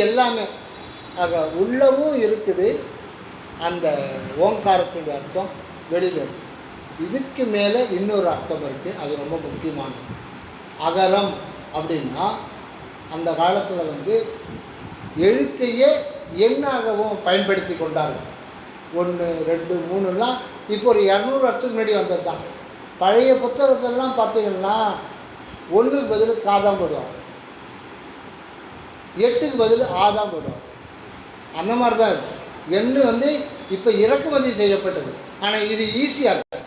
எல்லாமே ஆக உள்ளவும் இருக்குது. அந்த ஓங்காரத்தினுடைய அர்த்தம் வெளியில் இருக்குது. இதுக்கு மேலே இன்னொரு அர்த்தம் இருக்குது, அது ரொம்ப முக்கியமானது. அகரம் அப்படின்னா அந்த காலத்தில் எழுத்தையே எண்ணாகவும் பயன்படுத்தி கொண்டார்கள். 1 2 3லாம் இப்போ ஒரு 200 வருஷத்துக்கு முன்னாடி வந்தது தான். பழைய புத்தகத்திலலாம் பார்த்தீங்கன்னா 1க்கு பதில் காதான் போடுவாங்க, 8க்கு பதில் ஆதான் போடுவாங்க. அந்த மாதிரி தான் இருக்குது. எண்ணு இப்போ இறக்குமதி செய்யப்பட்டது. ஆனால் இது ஈஸியாக இருக்குது.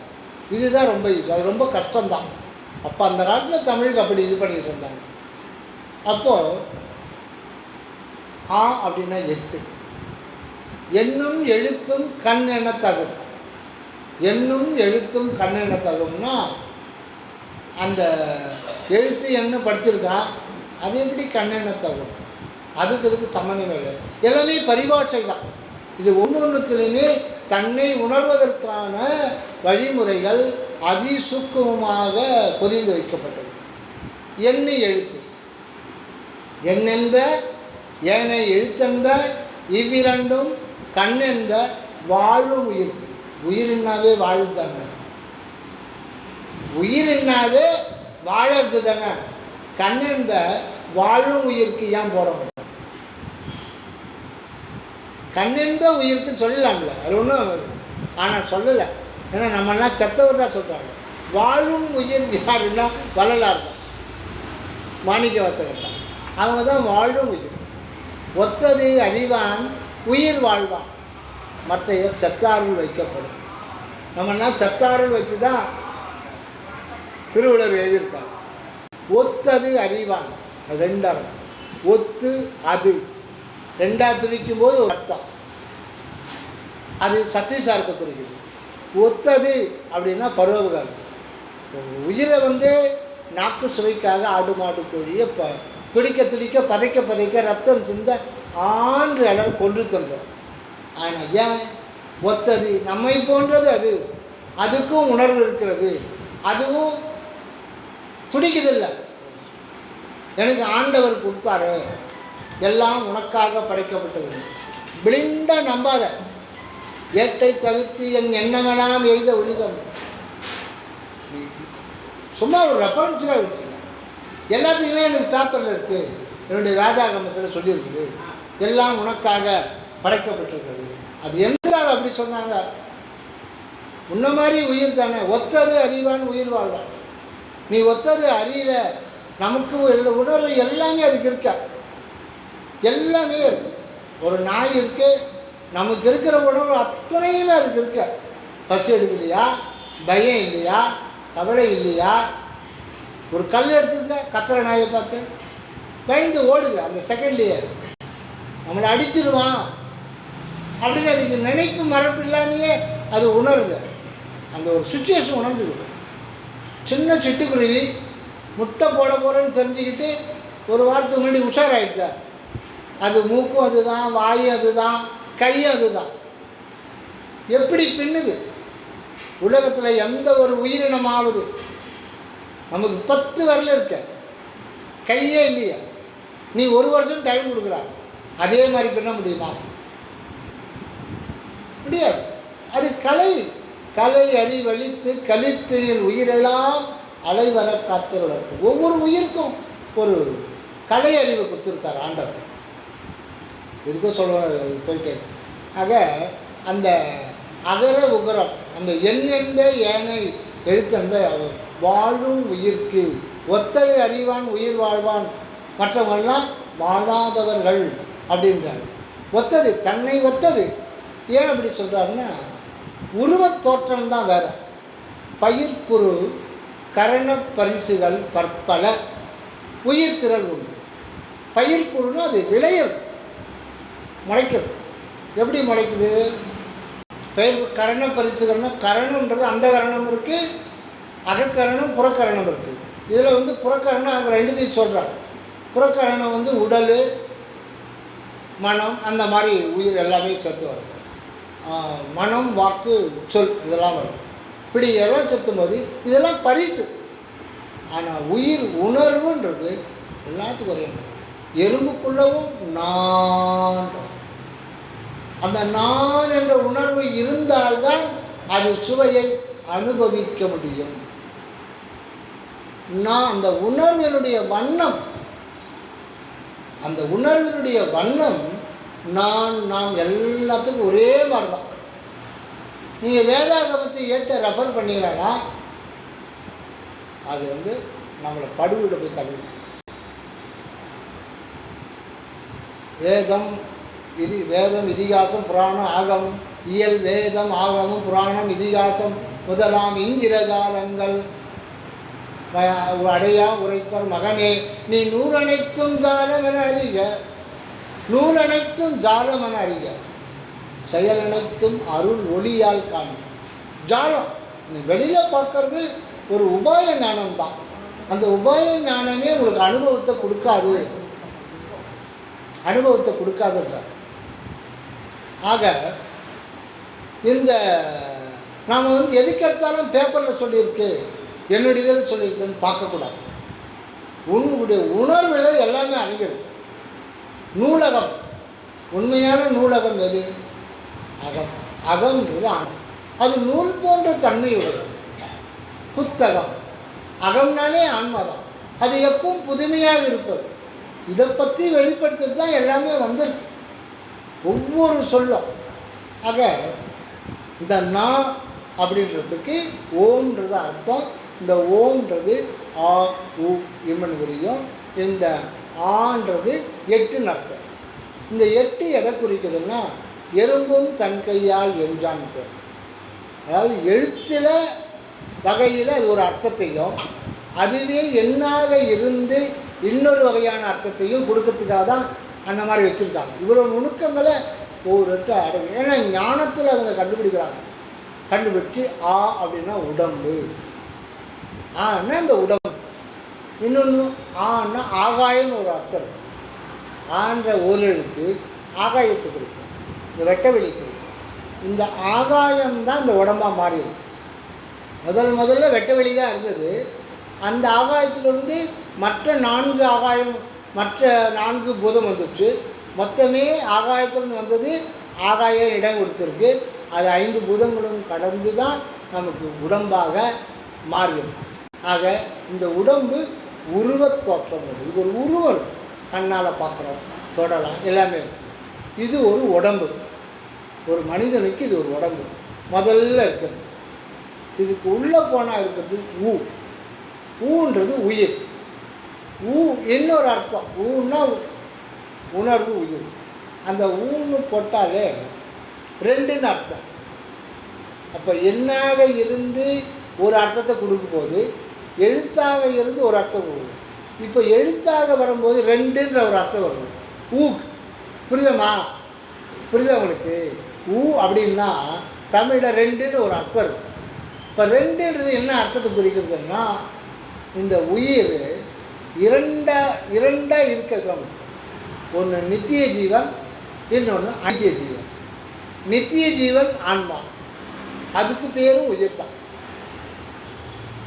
இதுதான் ரொம்ப ஈஸி, அது ரொம்ப கஷ்டம்தான். அப்போ அந்த காலத்தில் தமிழுக்கு அப்படி இது பண்ணிகிட்டு இருந்தாங்க. அப்போது ஆ அப்படின்னா 8. எண்ணும் எழுத்தும் கண் என தகும். எண்ணும் எழுத்தும் கண் என தகும்னா அந்த எழுத்து என்ன படிச்சிருக்கான், அது எப்படி கண் என தகும்? அதுக்கு சம்மந்தமே இல்லை. எல்லாமே பரிபாஷை தான். இது ஒன்றுத்துலேயுமே தன்னை உணர்வதற்கான வழிமுறைகள் அதிசூக்குமமாக பொதிந்து வைக்கப்பட்டது. எண்ணு எழுத்து எண்ணென்ப ஏனை எழுத்தென்ப இவ்விரண்டும் கண்ணென்ப வாழும் உயிர். உயிரின்னாவே வாழு தானே, உயிரின்னாவே வாழறது தானே. கண்ணென்ப வாழும் உயிருக்கு ஏன் போட முடியும்? கண்ணென்ப உயிருக்குன்னு சொல்லலாம்ல, அது ஒன்றும். ஆனால் சொல்லலை. ஏன்னா நம்மளாம் செத்தவர் தான் சொல்கிறாங்க. வாழும் உயிர் யாருன்னா வள்ளலார் தான், மாணிக்க வாசகர் தான். அவங்க தான் வாழும் உயிர். ஒத்தது அறிவான் உயிர் வாழ்வான், மற்ற செத்தாருள் வைக்கப்படும். நம்மளாம் செத்தாருள் வச்சு தான் திருவள்ளுவர் எழுதியிருக்காங்க. ஒத்தது அறிவான், அது 2 அர்த்தம். ஒத்து அது 2ஆக பிரிக்கும் போது ஒரு அர்த்தம், அது சத்தியசாரத்தை குறிக்குது. ஒத்தது அப்படின்னா பருவகாலம். உயிரை நாக்கு சுவைக்காக ஆடு மாடு கோழியை துடிக்க துடிக்க பதைக்க பதைக்க ரத்தம் சிந்த ஆண்டு எல்லாரும் கொன்று தந்தோம். ஆனால் ஏன் ஒத்தது நம்மை போன்றது, அது அதுக்கும் உணர்வு இருக்கிறது, அதுவும் துடிக்குதில்லை. எனக்கு ஆண்டவர் கொடுத்தாரு, எல்லாம் உனக்காக படைக்கப்பட்டது. பிளிண்டாக நம்பாத. ஏட்டை தவிர்த்து என் எண்ணங்களாம் எழுத ஒளிதம். சும்மா ஒரு ரெஃபரன்ஸாக இருக்குங்க. எல்லாத்துக்குமே எனக்கு பேப்பரில் இருக்குது, என்னுடைய வேதாகமத்தில் சொல்லியிருக்குது, எல்லாம் உனக்காக படைக்கப்பட்டிருக்கிறது. அது எதுக்காக அப்படி சொன்னாங்க? உன்ன மாதிரி உயிர் தானே. ஒத்தது அறிவான் உயிர் வாழ்வான். நீ ஒத்தது அறியல, நமக்கு உணர்வு எல்லாமே அதுக்கு இருக்க, எல்லாமே இருக்கு. ஒரு நாய் இருக்கு, நமக்கு இருக்கிற உணர்வு அத்தனையுமே அதுக்கு இருக்க. பசி எடுக்கலையா, பயம் இல்லையா, கவலை இல்லையா? ஒரு கல் எடுத்துக்க, கத்துற நாயை பார்த்து பயந்து ஓடுது. அந்த செகண்ட்லேயே நம்மளை அடிச்சிருவான் அப்படின்னு அதுக்கு நினைப்பு மறப்பு இல்லாமையே அது உணருது. அந்த ஒரு சுச்சுவேஷன் உணர்ந்துக்குது. சின்ன சிட்டுக்குருவி முட்டை போட போகிறேன்னு தெரிஞ்சுக்கிட்டு ஒரு வாரத்துக்கு முன்னாடி உஷாராயிடுச்சா. அது மூக்கும் அதுதான், வாயும் அதுதான், கையும் அதுதான். எப்படி பின்னுது? உலகத்தில் எந்த ஒரு உயிரினமாவது நமக்கு 10 விரல் இருக்க, கையே இல்லையா? நீ 1 வருஷம் டைம் கொடுக்குறா, அதே மாதிரி பின்ன முடியுமா? முடியாது. அது கலை. கலை அறிவழித்து கலிப்பினில் உயிரெல்லாம் அலைவர காத்தவர்களுக்கு ஒவ்வொரு உயிருக்கும் ஒரு கலை அறிவை கொடுத்துருக்கார் ஆண்டவர். எதுக்கும் சொல்லுவாங்க போயிட்டே. ஆக அந்த அகர உகரம், அந்த எண்ணென்ப ஏனை எழுத்தென்ப வாழும் உயிர்க்கு. ஒத்தது அறிவான் உயிர் வாழ்வான், மற்றவங்கள்லாம் வாழாதவர்கள் அப்படின்றார். ஒத்தது, தன்னை ஒத்தது. ஏன் அப்படி சொல்கிறாருன்னா, உருவத் தோற்றம்தான் வேறு. பயிர்ப்புரு கரண பரிசுகள் பற்பல, உயிர் திரள் உண்டு. பயிர்ப்புருன்னா அது விளையிறது, முளைக்கிறது. எப்படி முளைக்குது? பயிர் கரண பரிசுகள்னால் கரணம்ன்றது அந்த கரணம் இருக்குது, அகக்கரணம் புறக்கரணம் இருக்குது. இதில் புறக்கரணம் அங்கே 2 சொல்கிறார். புறக்கரணம் உடல் மனம் அந்த மாதிரி உயிர் எல்லாமே சேர்த்து வருது. மனம் வாக்கு சொல் இதெல்லாம் வருது. இப்படி எல்லாம் சேர்த்தும் போது இதெல்லாம் பரிசு. ஆனால் உயிர் உணர்வுன்றது எல்லாத்துக்கும் ஒரே. எறும்புக்குள்ளவும் நான், அந்த நான் என்ற உணர்வு இருந்தால்தான் அது சுவையை அனுபவிக்க முடியும். நான் அந்த உணர்வினுடைய வண்ணம், அந்த உணர்வினுடைய வண்ணம் நாம் எல்லாத்துக்கும் ஒரே மாதிரி தான். நீங்கள் வேதாகமத்தை ஏற்ற ரெஃபர் பண்ணீங்கன்னா அது நம்மளை படுகொலை போய் தள்ளி. வேதம் இதிகாசம் புராணம் ஆகமம், இயல் வேதம் ஆகமம் புராணம் இதிகாசம் முதலாம் இந்திரஜாலங்கள் அடையா உரைப்பர் மகனே நீ நூலனைத்தும் ஜாலம் என அறிக, நூலனைத்தும் ஜாலம் என அறிக, செயல் அனைத்தும் அருள் ஒளியால் காணும். ஜாலம் நீ வெளியில் பார்க்கறது ஒரு உபாய ஞானம் தான். அந்த உபாய ஞானமே உங்களுக்கு அனுபவத்தை கொடுக்காதுன்ற. ஆக இந்த நாம் எதுக்கெடுத்தாலும் பேப்பரில் சொல்லியிருக்கு, என்னுடைய இதில் சொல்லியிருக்குன்னு பார்க்கக்கூடாது. உன்னுடைய உணர்வில் எல்லாமே அணுகிறது. நூலகம், உண்மையான நூலகம் எது? அகம். அகம்ன்றது ஆணம், அது நூல் போன்ற தன்மையுடையது. புத்தகம் அகம்னாலே ஆன்மாதான், அது எப்பவும் புதுமையாக இருப்பது. இதை பற்றி வெளிப்படுத்துறது தான் எல்லாமே வந்திருக்கு, ஒவ்வொரு சொல்லும். ஆக இந்த நான் அப்படின்றதுக்கு ஓம்ன்றது அர்த்தம். இந்த ஓம்ன்றது ஆ உ இம்மன் குறியும், இந்த ஆன்றது எட்டுன்னு அர்த்தம். இந்த எட்டு எதை குறிக்குதுன்னா எறும்பும் தன் கையால் என்றான்னு பேர். அதாவது எழுத்தில் வகையில் அது ஒரு அர்த்தத்தையும், அதுவே எண்ணாக இருந்து இன்னொரு வகையான அர்த்தத்தையும் கொடுக்கறதுக்காக தான் அந்த மாதிரி வச்சுருக்காங்க. இவ்வளோ நுணுக்கங்களை ஒவ்வொரு அடங்கு. ஏன்னா ஞானத்தில் அவங்க கண்டுபிடிச்சி ஆ அப்படின்னா உடம்பு, ஆன்னா இந்த உடம்பு. இன்னொன்று ஆன்னா ஆகாயம்னு ஒரு அர்த்தம். ஆன்ற ஒரு எழுத்து ஆகாயத்தை குறிக்கும், இந்த வெட்டவெளி குறிக்கும். இந்த ஆகாயம்தான் இந்த உடம்பாக மாறிடும். முதல்ல வெட்டவெளி தான் இருந்தது. அந்த ஆகாயத்திலிருந்து மற்ற 4 ஆகாயம், மற்ற 4 பூதம் வந்துச்சு. மொத்தமே ஆகாயத்திலிருந்து வந்தது, ஆகாயம் இடம் கொடுத்துருக்கு. அது 5 பூதங்களும் கடந்து தான் நமக்கு உடம்பாக மாறியிருக்கும். ஆக இந்த உடம்பு உருவத் தோற்றம். இது ஒரு உருவம், கண்ணால் பார்க்குறோம், தொடலாம், எல்லாமே இருக்கும். இது ஒரு உடம்பு, ஒரு மனிதனுக்கு இது ஒரு உடம்பு முதல்ல இருக்கிறது. இதுக்கு உள்ளே போனால் இருக்கிறது ஊன்றது உயிர். இன்னொரு அர்த்தம், ஊன்னா உணர்வு, உயிர். அந்த ஊன்னு போட்டாலே 2ன்னு அர்த்தம். அப்போ எண்ணாக இருந்து ஒரு அர்த்தத்தை கொடுக்கும் போது, எழுத்தாக இருந்து ஒரு அர்த்தம் கொடுக்கும். இப்போ எழுத்தாக வரும்போது 2ன்ற ஒரு அர்த்தம் வருது. புரியுதா உங்களுக்கு? அப்படின்னா தமிழில் 2ன்னு ஒரு அர்த்தம் இருக்குது. இப்போ 2ன்றது என்ன அர்த்தத்தை குறிக்கிறதுன்னா, இந்த உயிர் இரண்டாக இருக்க. ஒன்று நித்திய ஜீவன், இன்னொன்று அனித்திய ஜீவன். நித்திய ஜீவன் ஆன்மா, அதுக்கு பேரும் உயிர் தான்.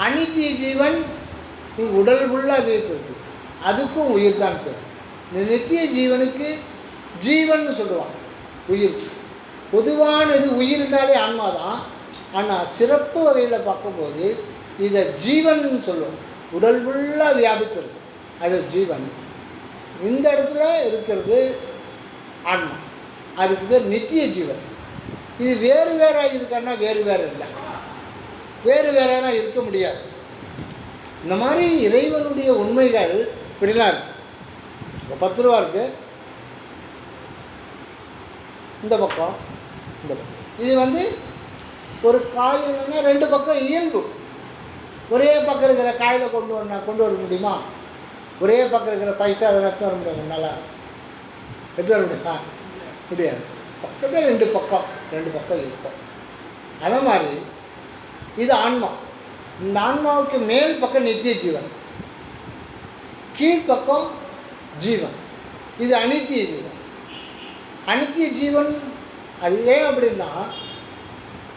அனித்திய ஜீவன் உடல் ஃபுல்லாக வீழ்த்திருக்கு, அதுக்கும் உயிர் தான் பேர். நித்திய ஜீவனுக்கு ஜீவன் சொல்லுவாங்க, உயிர். பொதுவானது உயிர்னாலே ஆன்மா தான். ஆனால் சிறப்பு வகையில் பார்க்கும்போது இதை ஜீவன் சொல்லுவோம். உடல் ஃபுல்லாக வியாபித்திருக்கு, அது ஜீவன். இந்த இடத்துல இருக்கிறது ஆன்மா, அதுக்கு பேர் நித்திய ஜீவன். இது வேறு வேறாக இருக்கான்னா வேறு இல்லை, வேறு வேறானா இருக்க முடியாது. இந்த மாதிரி இறைவனுடைய உண்மைகள் இப்படிலாம் இருக்குது. இப்போ 10 ரூபா இருக்குது, இந்த பக்கம் இந்த பக்கம். இது ஒரு காய் என்னன்னா 2 பக்கம் இயல்பு. ஒரே பக்கம் இருக்கிற காயில் கொண்டு வர முடியுமா? ஒரே பக்கம் இருக்கிற பைசா அதை எடுத்து வர முடியும்? நல்லா எடுத்து வர முடியுமா? முடியாது. பக்கமே 2 பக்கம் இருக்கும். அதே மாதிரி இது ஆன்மா. இந்த ஆன்மாவுக்கு மேல் பக்கம் நித்திய ஜீவன், கீழ்ப்பக்கம் ஜீவன். இது அனித்திய ஜீவன். அனித்திய ஜீவன் அது ஏன் அப்படின்னா,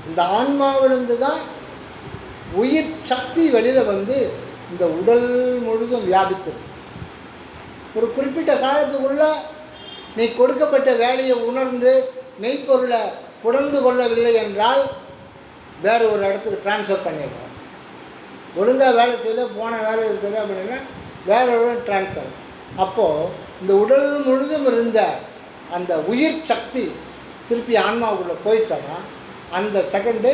இந்த ஆன்மாவிலிருந்து தான் உயிர் சக்தி வெளியில் இந்த உடல் முழுதும் வியாபித்தது. ஒரு குறிப்பிட்ட காலத்துக்குள்ளே நீ கொடுக்கப்பட்ட வேலையை உணர்ந்து மெய்ப்பொருளை புணர்ந்து கொள்ளவில்லை என்றால் வேறு ஒரு இடத்துக்கு ட்ரான்ஸ்ஃபர் பண்ணிடுவார். ஒழுங்காக வேலை செய்யல, போன வேலையை செய்யல அப்படின்னா வேற ஒரு ட்ரான்ஸ்ஃபர். அப்போது இந்த உடல் முழுதும் இருந்த அந்த உயிர் சக்தி திருப்பி ஆன்மாவுக்குள்ளே போயிட்டோன்னா அந்த செகண்டு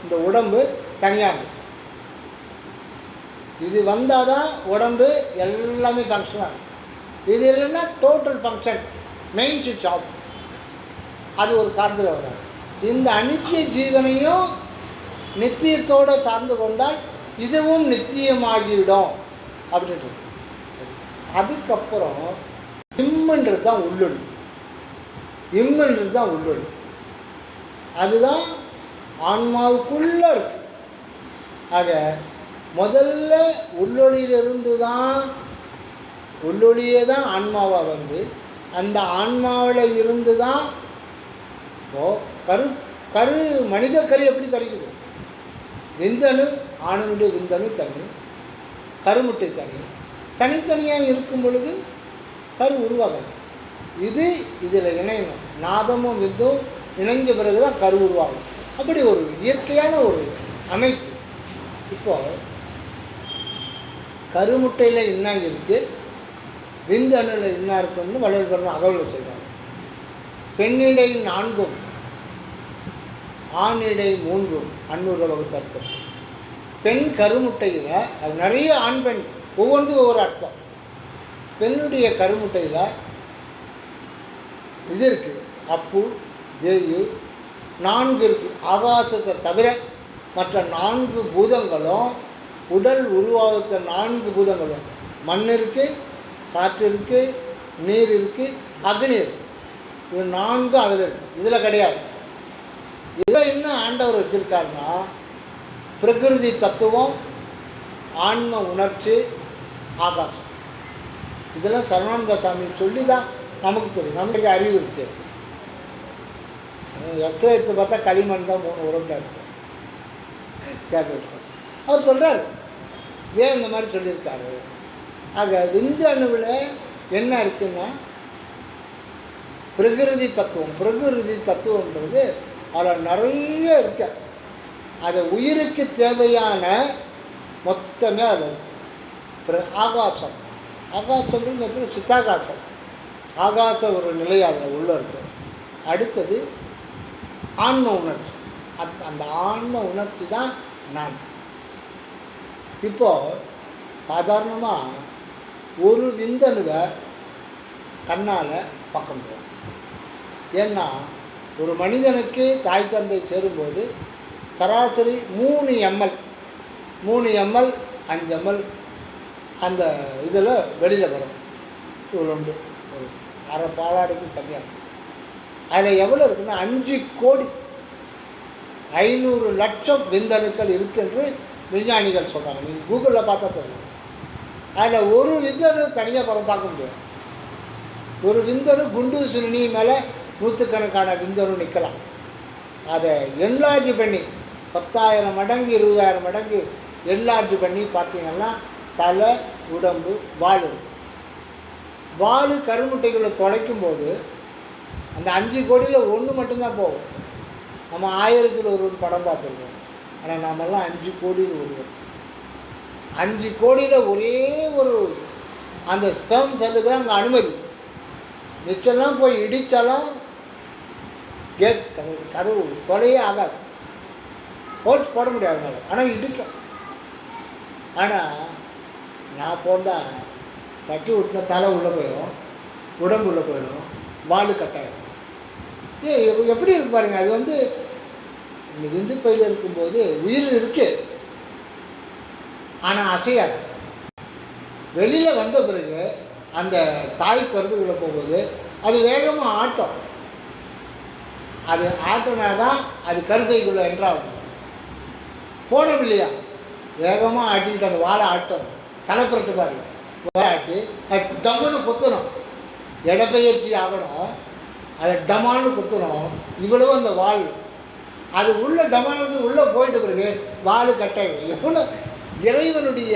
இந்த உடம்பு தனியாக இது வந்தால் தான் உடம்பு எல்லாமே ஃபங்க்ஷன் ஆகும். இது இல்லைன்னா டோட்டல் ஃபங்க்ஷன் மெயின் சுவிட்ச் ஆஃப். அது ஒரு காலத்தில் வராது. இந்த அனித்திய ஜீவனையும் நித்தியத்தோடு சார்ந்து கொண்டால் இதுவும் நித்தியமாகிவிடும் அப்படின்றது. சரி, அதுக்கப்புறம் இம்முன்றது தான் உள்ளொளி. இம்முன்றது தான் உள்ளொளி. அதுதான் ஆன்மாவுக்குள்ளே இருக்குது. ஆக முதல்ல உள்ளொளியிலிருந்து தான் உள்ளொளியே தான் ஆன்மாவாக வந்து அந்த ஆன்மாவில் இருந்து தான் இப்போது கரு மனித கரு எப்படி தரிக்குது? விந்தணு, ஆணுடைய விந்தணு தனி, கருமுட்டை தனி, தனித்தனியாக இருக்கும் பொழுது கரு உருவாகும். இதில் இணையணும். நாதமும் விந்தும் இணைஞ்ச பிறகு தான் கரு உருவாகும். அப்படி ஒரு இயற்கையான ஒரு அமைப்பு. இப்போது கருமுட்டையில் என்ன இருக்குது, விந்தணுவில் என்ன இருக்குன்னு வள்ளல் பெருமான் அகவலில் சொல்கிறாங்க. பெண்ணிடை 4 ஆணிடை 3 அன்னூறு வகுத்தர்க்கம். பெண் கருமுட்டையில் அது நிறைய ஆண் பெண் ஒவ்வொன்றுக்கும் ஒவ்வொரு அர்த்தம். பெண்ணுடைய கருமுட்டையில் இது இருக்குது, அப்பு தேயு 4 இருக்குது. ஆகாசத்தை தவிர மற்ற 4 பூதங்களும் உடல் உருவாகத்த 4 பூதங்களும் மண் இருக்குது, காற்று இருக்குது, நீர் இருக்குது, அக்னி இருக்குது. இது 4 அதில் இருக்குது. இதில் கிடையாது. இதில் என்ன ஆண்டவர் வச்சுருக்காருன்னா பிரகிருதி தத்துவம், ஆன்ம உணர்ச்சி, ஆகாசம். இதெல்லாம் சரவணானந்த சாமி சொல்லி தான் நமக்கு தெரியும். நமக்கு அறிவு இருக்குது. எக்ஸ்ரே எடுத்து பார்த்தா களிமண் தான் 3 உருண்டை இருக்கும். அவர் சொல்கிறார் ஏன் இந்த மாதிரி சொல்லியிருக்காரு. ஆக விந்து அணுவில் என்ன இருக்குன்னா பிரகிருதி தத்துவம். பிரகிருதி தத்துவன்றது அதில் நிறைய இருக்கு. அது உயிருக்கு தேவையான மொத்தமே அதில் இருக்குது. ஆகாசம், ஆகாசம்ன்றது சித்தாகாசம். ஆகாசம் ஒரு நிலை அதில் உள்ள இருக்குது. அடுத்தது ஆன்ம உணர்ச்சி. அந்த ஆன்ம உணர்ச்சி தான் நான். இப்போது சாதாரணமாக ஒரு விந்தணுவை கண்ணால் பார்க்க முடியும். ஏன்னா ஒரு மனிதனுக்கு தாய் தந்தை சேரும்போது சராசரி 3 ml 5 ml அந்த இதில் வெளியில் வரும். இவ்வளோ உண்டு, ஒரு அரை பாலாடைக்கு கம்மியாக. அதில் எவ்வளோ இருக்குன்னா 5 கோடி 500 லட்சம் விந்தணுக்கள் இருக்குன்னு விஞ்ஞானிகள் சொல்கிறாங்க. நீங்கள் கூகுளில் பார்த்தா தெரியும். அதில் ஒரு விந்தணு தனியாக பார்க்க முடியாது. ஒரு விந்தணு குண்டு சுருணி மேலே 100கணக்கான விந்தணு நிற்கலாம். அதை என்லார்ஜ் பண்ணி 10,000 மடங்கு 20,000 மடங்கு என்லார்ஜ் பண்ணி பார்த்தீங்கன்னா தலை, உடம்பு, வால் கருமுட்டைகளை தொலைக்கும் போது அந்த 5 கோடியில் 1 மட்டும்தான் போகும். நம்ம 1000ல் ஒரு படம் பார்த்துருக்கோம். ஆனால் நாமெல்லாம் 5 கோடியில் 1. 5 கோடியில் ஒரே ஒரு அந்த ஸ்பெர்ம் செல்லுக்கு தான் அங்கே அனுமதி. மிச்சம்லாம் போய் இடித்தாலும் கேட் கதவு தொலையே ஆகாது. ஹோல்ஸ் போட முடியாது. ஆனால் இடிக்கும். ஆனால் நான் போட்டால் தட்டி விட்டின தலை உள்ளே போயிடும், உடம்பு உள்ளே போயிடும், வால் கட்டாயிடும். எப்படி இருக்கு பாருங்கள். அது வந்து இந்த விந்து பையில் இருக்கும்போது உயிர் இருக்கு, ஆனால் அசையாது. வெளியில் வந்த பிறகு அந்த தாய் கருவுக்குள்ளே போகும்போது அது வேகமாக ஆட்டம். அது ஆட்டினா தான் அது கருப்பைக்குள்ளே என்றாகும். போனோம் இல்லையா, வேகமாக ஆட்டிக்கிட்டு அந்த வாழை ஆட்டம். தலைப்புரட்டு பாருங்க, ஆட்டி டம்முன்னு குத்தணும். இடப்பெயர்ச்சி ஆகணும். அதை டமான்னு குத்தணும். இவ்வளவு அந்த வால் அது உள்ள டமானு உள்ளே போயிட்ட பிறகு வால் கட்டாயம். எவ்வளோ இறைவனுடைய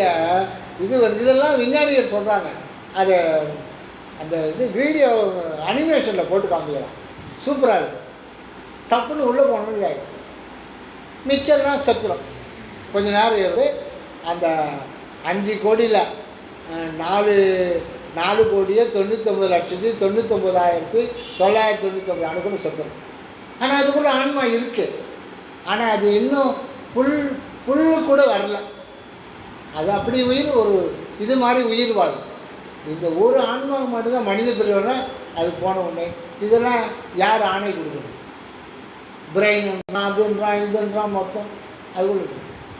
இது வருது. இதெல்லாம் விஞ்ஞானிகள் சொல்கிறாங்க. அதை அந்த இது வீடியோ அனிமேஷனில் போட்டு காமிக்கலாம், சூப்பராக இருக்கும். டப்புன்னு உள்ளே போனோன்னு ஆகிடும், மிச்சம்லாம் சத்துரும். கொஞ்சம் நேரம் இருந்து அந்த 5 கோடியில் 4,99,99,999 அணுக்குன்னு சத்துரும். ஆனால் அதுக்குள்ளே ஆன்மா இருக்குது, ஆனால் அது இன்னும் புல்லு கூட வரல. அது அப்படி உயிர் ஒரு இது மாதிரி உயிர் வாழும். இந்த ஒரு ஆன்மாவுக்கு மட்டும்தான் மனித பிரிவுனா அது போன உடனே இதெல்லாம் யார் ஆணை கொடுக்குறது? பிரெயின் அதுன்றான் இதுன்றான் மொத்தம் அது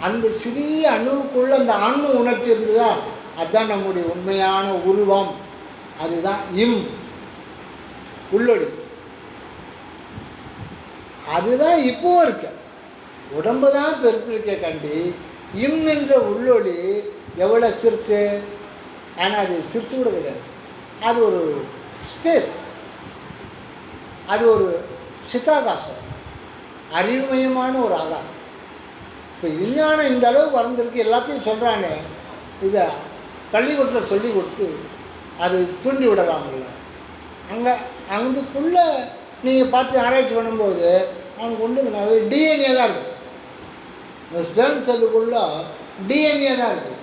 அந்த சிறிய அணுவுக்குள்ளே அந்த ஆன்ம உணர்ச்சி இருந்ததா, அதுதான் நம்முடைய உண்மையான உருவம். அதுதான் உள்ளொளி. அதுதான் இப்போவும் இருக்க. உடம்பு தான் பெருத்திருக்க கண்டி என்ற உள்ளொளி எவ்வளோ சிரிச்சு, ஆனால் அது சிரிச்சு கூட கிடையாது. அது ஒரு ஸ்பேஸ், அது ஒரு சித்தாகாசம், அறிவுமயமான ஒரு ஆகாசம். இப்போ விஞ்ஞானம் இந்த அளவு வளர்ந்துருக்கு, எல்லாத்தையும் சொல்கிறானே, இதை பள்ளிக்கூடத்தில் சொல்லி கொடுத்து அது தூண்டி விடலாம்ல. அங்குக்குள்ளே நீங்கள் பார்த்து ஆராய்ச்சி பண்ணும்போது அவனுக்கு ஒன்று அது டிஎன்ஏ தான் இருக்கும். இந்த ஸ்பெர்ம் செல்லுக்குள்ள டிஎன்ஏ தான் இருக்குது.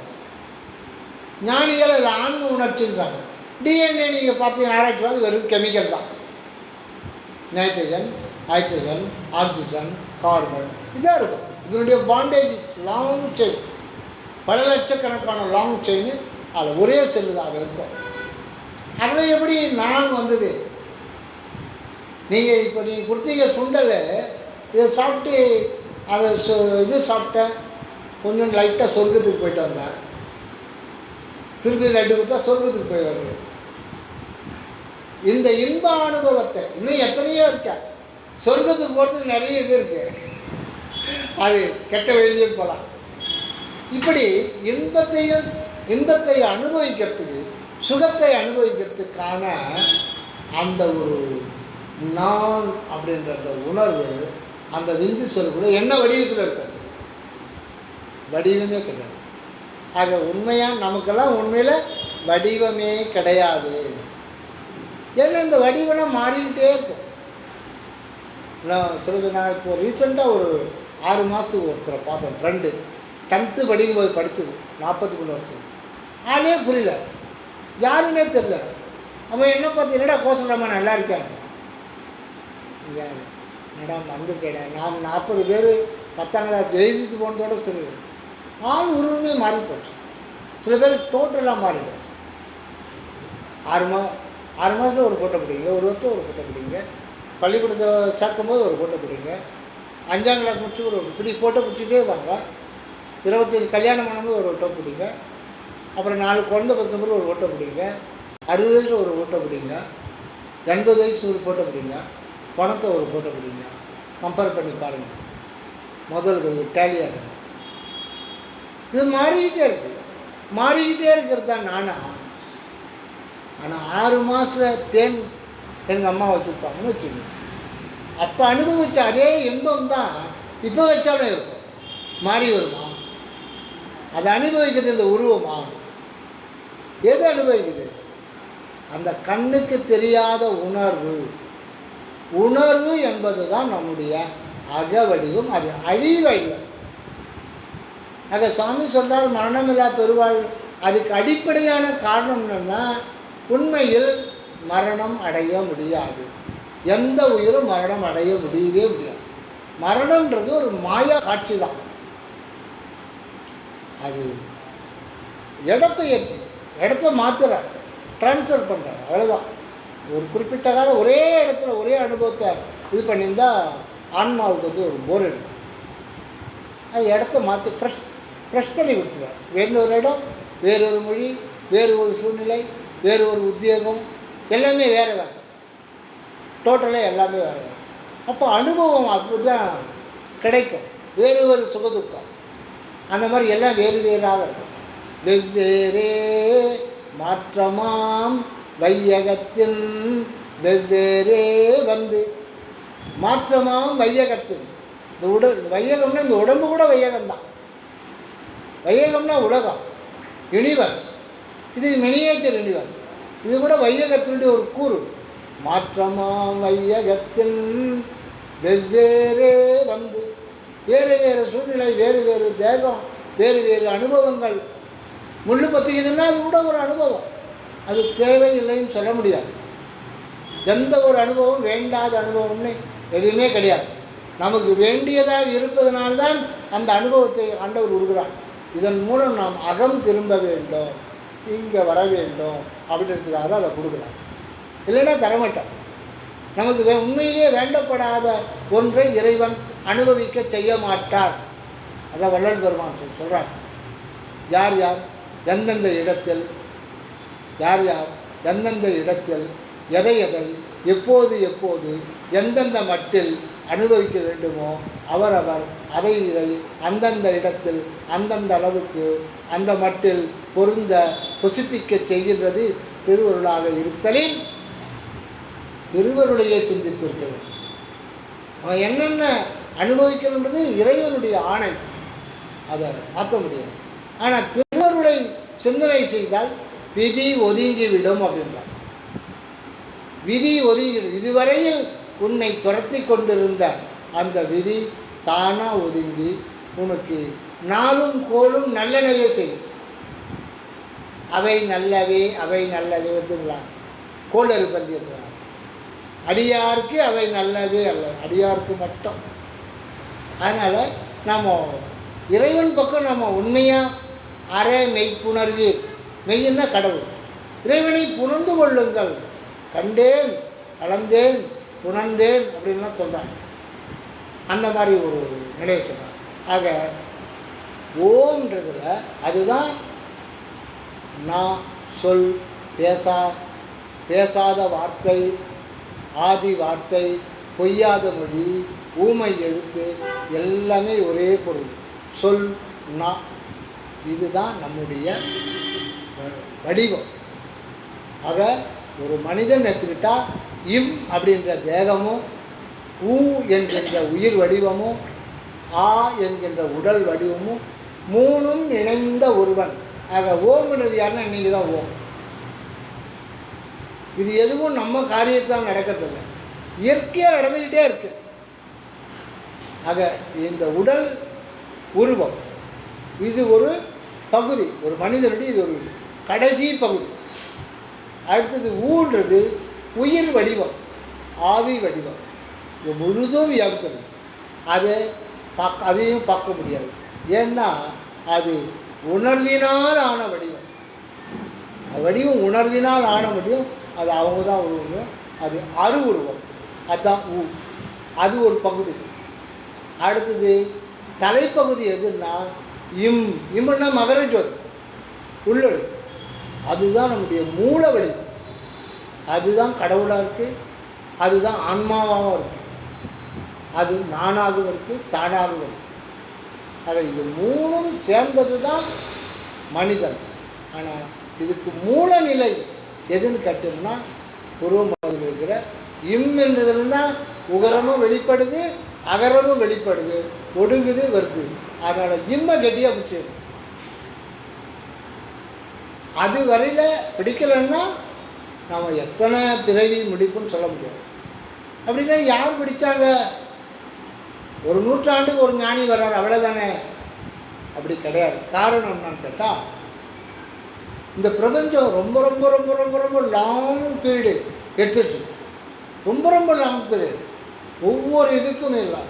ஞானிகள் அதில் ஆன்ம உணர்ச்சின்றாங்க. டிஎன்ஏ நீங்கள் பார்த்து ஆராய்ச்சி வந்து வெறும் கெமிக்கல் தான். நைட்ரஜன், ஹைட்ரஜன், ஆக்சிஜன், கார்பன் இதாக இருக்கும். இதனுடைய பாண்டேஜ் லாங் செயின், பல லட்சக்கணக்கான லாங் செயின் அதில் ஒரே செல்லு தான் இருக்கும். அதில் எப்படி நான் வந்தது? நீங்கள் இப்போ நீங்கள் கொடுத்தீங்க சுண்டல், இதை சாப்பிட்டு அதை இது சாப்பிட்டேன், கொஞ்சம் லைட்டாக சொர்க்கத்துக்கு போயிட்டு வந்தேன், திருப்பி லட்டு கொடுத்தா சொர்க்கத்துக்கு போய் வருது. இந்த இன்ப அனுபவத்தை இன்னும் எத்தனையோ இருக்கா, சொர்க்கத்துக்கு போகிறதுக்கு நிறைய இது இருக்குது, அது கெட்ட வழியிலே போகலாம். இப்படி இன்பத்தை அனுபவிக்கிறதுக்கு, சுகத்தை அனுபவிக்கிறதுக்கான அந்த ஒரு நான் அப்படின்ற அந்த உணர்வு அந்த விந்து சொல்லுக்குள்ள என்ன வடிவத்தில் இருக்கும்? வடிவமே கிடையாது. ஆக உண்மையாக நமக்கெல்லாம் உண்மையில் வடிவமே கிடையாது. ஏன்னா இந்த வடிவெல்லாம் மாறிக்கிட்டே இருக்கும். சில பேர் நான் இப்போ ரீசெண்டாக ஒரு 6 மாதத்துக்கு ஒருத்தரை பார்த்தேன், ஃப்ரெண்டு 10th படிக்கும்போது படித்தது, 43 வருஷம். ஆளே புரியல, யாருன்னே தெரில. அவன் என்ன பார்த்து என்னடா கோசலாமா நல்லா இருக்காங்க, என்னடா வந்து கேட்டேன். நாம் 40 பேர் 10ஆம் கிளாஸ் எழுதிட்டு போனதோட சரி, ஆள் உருவமே மாறி போச்சு. சில பேர் டோட்டலாக மாறிடும். 6 மாதத்தில் ஒரு ஃபோட்டோ பிடிங்க, ஒரு வருஷம் ஒரு ஃபோட்டோ பிடிங்க, பள்ளிக்கூடத்தை சேர்க்கும்போது ஒரு ஃபோட்டோ பிடிங்க, 5ஆம் கிளாஸ் முடிச்சு ஒரு இப்படி ஃபோட்டோ பிடிச்சிட்டே வாங்க. 25 கல்யாணம் பண்ணும்போது ஒரு ஃபோட்டோ பிடிங்க, அப்புறம் 4 குழந்தை பிறந்தபோது ஒரு ஃபோட்டோ பிடிங்க, 60 வயசில் ஒரு ஃபோட்டோ பிடிங்க, 80 வயசு ஒரு ஃபோட்டோ பிடிங்க, பணத்தை ஒரு ஃபோட்டோ பிடிங்க. கம்பேர் பண்ணி பாருங்கள், முதலுக்கு அது டேலியாக. இது மாறிக்கிட்டே இருக்குது. மாறிக்கிட்டே இருக்கிறது தான் நானா. ஆனால் 6 மாதத்தில் தேன் எங்கள் அம்மா வச்சுருப்பாங்கன்னு வச்சுக்கோங்க. அப்போ அனுபவித்த அதே இன்பம் தான் இப்போ வச்சாலும் இருக்கும். மாறி வருமா? அதை அனுபவிக்கிறது இந்த உருவமா? எது அனுபவிக்குது? அந்த கண்ணுக்கு தெரியாத உணர்வு என்பது தான் நம்முடைய அக வடிவம். அது அழிவல்ல. ஆக சுவாமி சொல்கிறார் மரணமில்லா பெருவாழ். அதுக்கு அடிப்படையான காரணம் என்னென்னா, உண்மையில் மரணம் அடைய முடியாது. எந்த உயிரும் மரணம் அடைய முடியவே முடியாது. மரணம்ன்றது ஒரு மாயா காட்சி தான். அது இடத்த மாற்றுறார், ட்ரான்ஸ்ஃபர் பண்ணுறார், அவ்வளோதான். ஒரு குறிப்பிட்ட காலம் ஒரே இடத்துல ஒரே அனுபவத்தை இது பண்ணியிருந்தால் ஆன்மாவுக்கு வந்து ஒரு போர் எடுக்கும். அது இடத்த மாற்றி ஃப்ரெஷ் பண்ணி கொடுத்துருவார். வேறொரு இடம், வேறொரு மொழி, வேறு ஒரு சூழ்நிலை, வேறு ஒரு உத்தியோகம், எல்லாமே வேறு வேறு, டோட்டலாக எல்லாமே வேறு வேறு. அப்போ அனுபவம் அப்படி தான் கிடைக்கும். வேறு ஒரு சுகதுக்கம் அந்த மாதிரி எல்லாம் வேறு வேறாக இருக்கும். வெவ்வேறே மாற்றமாம் வையகத்தின் வெவ்வேறே வந்து மாற்றமாம் வையகத்தின். இந்த வையகம்னா இந்த உடம்பு கூட வையகம்தான். வையகம்னா உலகம், யூனிவர்ஸ். இது மினியேச்சர் யூனிவர்ஸ். இது கூட வையகத்தினுடைய ஒரு கூறு. மாற்றமாம் வையகத்தில் வெவ்வேறே வந்து, வேறு வேறு சூழ்நிலை, வேறு வேறு தேகம், வேறு வேறு அனுபவங்கள். முள்ளு பற்றிக்குதுன்னா அது கூட ஒரு அனுபவம், அது தேவையில்லைன்னு சொல்ல முடியாது. எந்த ஒரு அனுபவம் வேண்டாத அனுபவம்னு எதுவுமே கிடையாது. நமக்கு வேண்டியதாக இருப்பதனால்தான் அந்த அனுபவத்தை ஆண்டவர் விடுகிறார். இதன் மூலம் நாம் அகம் திரும்ப வேண்டும், இங்கே வர வேண்டும் அப்படின்றதுக்காக அதை கொடுக்குறார். இல்லைன்னா தரமாட்டார். நமக்கு உண்மையிலேயே வேண்டப்படாத ஒன்றை இறைவன் அனுபவிக்க செய்ய மாட்டார். அதான் வள்ளல் பெருமான் சொல்கிறார். யார் யார் எந்தெந்த இடத்தில், யார் யார் எந்தெந்த இடத்தில் எதை எதை எப்போது எப்போது எந்தெந்த மட்டில் அனுபவிக்க வேண்டுமோ அவரவர் அதை இதை அந்தந்த இடத்தில் அந்தந்த அளவுக்கு அந்த மட்டில் பொருந்த புசிப்பிக்க செய்கின்றது திருவருளாக இருத்தலின் திருவருளையே சிந்தித்திருக்கிறது. அவன் என்னென்ன அனுபவிக்கணுன்றது இறைவனுடைய ஆணை, அதை மாற்ற முடியாது. ஆனால் திருவருளை சிந்தனை செய்தால் விதி ஒதுங்கிவிடும் அப்படின்றார். விதி ஒதுங்கிவிடும். இதுவரையில் உன்னை துரத்தி கொண்டிருந்த அந்த விதி தானாக ஒதுங்கி உனக்கு நாளும் கோளும் நல்லனவே செய்யும். அவை நல்லவே அவை நல்லவே வந்துங்களாம் கோள் இருப்பது இருக்கிறார். அடியாருக்கு அவை நல்லவே அல்ல, அடியாருக்கு மட்டும். அதனால் நம்ம இறைவன் பக்கம் நம்ம உண்மையாக அரை மெய்ப்புணர்வீர். மெய்யின்னா கடவுள். இறைவனை புணர்ந்து கொள்ளுங்கள். கண்டேன் கலந்தேன் உணர்ந்தேன் அப்படின்லாம் சொல்கிறாங்க. அந்த மாதிரி ஒரு நிலையை சொல்கிறாங்க. ஆக ஓம்ன்றதில் அதுதான் நான் சொல் பேசாத வார்த்தை, ஆதி வார்த்தை, பொய்யாத மொழி, ஊமை எழுத்து எல்லாமே ஒரே பொருள். சொல் நா, இதுதான் நம்முடைய வடிவம். ஆக ஒரு மனிதன் எடுத்துக்கிட்டால் இம் அப்படின்ற தேகமும், ஊ என்கின்ற உயிர் வடிவமும், ஆ என்கின்ற உடல் வடிவமும் மூணும் இணைந்த ஒருவன். ஆக ஓம்ன்றது யாருன்னா நீங்கள் தான் ஓம். இது எதுவும் நம்ம காரியத்தான் நடக்கிறதில்லை, இயற்கையாக நடந்துக்கிட்டே இருக்கு. ஆக இந்த உடல் உருவம் இது ஒரு பகுதி, ஒரு மனிதனுடைய இது ஒரு கடைசி பகுதி. அடுத்தது ஊன்றது உயிர் வடிவம், ஆவி வடிவம். இது முழுதும் வியாபித்தது. அதை அதையும் பார்க்க முடியாது. ஏன்னா அது உணர்வினால் ஆன வடிவம். அது வடிவம் உணர்வினால் ஆன வடிவம். அது அவங்க தான் உருவம். அது அரு உருவம், அதுதான் ஊ. அது ஒரு பகுதி. அடுத்தது தலைப்பகுதி எதுன்னா இம்முன்னா மகர ஜோதி உள்ளொளி. அதுதான் நம்முடைய மூல வடிவம். அதுதான் கடவுளாக இருக்குது, அதுதான் ஆன்மாவாகவும் இருக்குது, அது நானாகவும் இருக்குது, தானாகவும் இருக்குது. ஆக இது மூணும் சேர்ந்தது தான் மனிதன். ஆனால் இதுக்கு மூல நிலை எதுன்னு கேட்டோம்னா பூர்வமாக இருக்கிற இம் என்றதுன்னா உகரமும் வெளிப்படுது, அகரமும் வெளிப்படுது, ஒடுங்குது, வருது. அதனால் இம்மை கெட்டியாக பிடிச்சிடும். அது வரையில் பிடிக்கலைன்னா நாம் எத்தனை பிறவி முடிப்புன்னு சொல்ல முடியாது. அப்படின்னா யார் பிடிச்சாங்க? ஒரு நூற்றாண்டுக்கு ஒரு ஞானி வர்றார், அவ்வளோதானே? அப்படி கிடையாது. காரணம் என்னன்னு கேட்டால் இந்த பிரபஞ்சம் ரொம்ப ரொம்ப ரொம்ப ரொம்ப ரொம்ப லாங் பீரியடு எடுத்துட்டு, ரொம்ப ரொம்ப லாங் பீரியட். ஒவ்வொரு இதுக்கும் இல்லை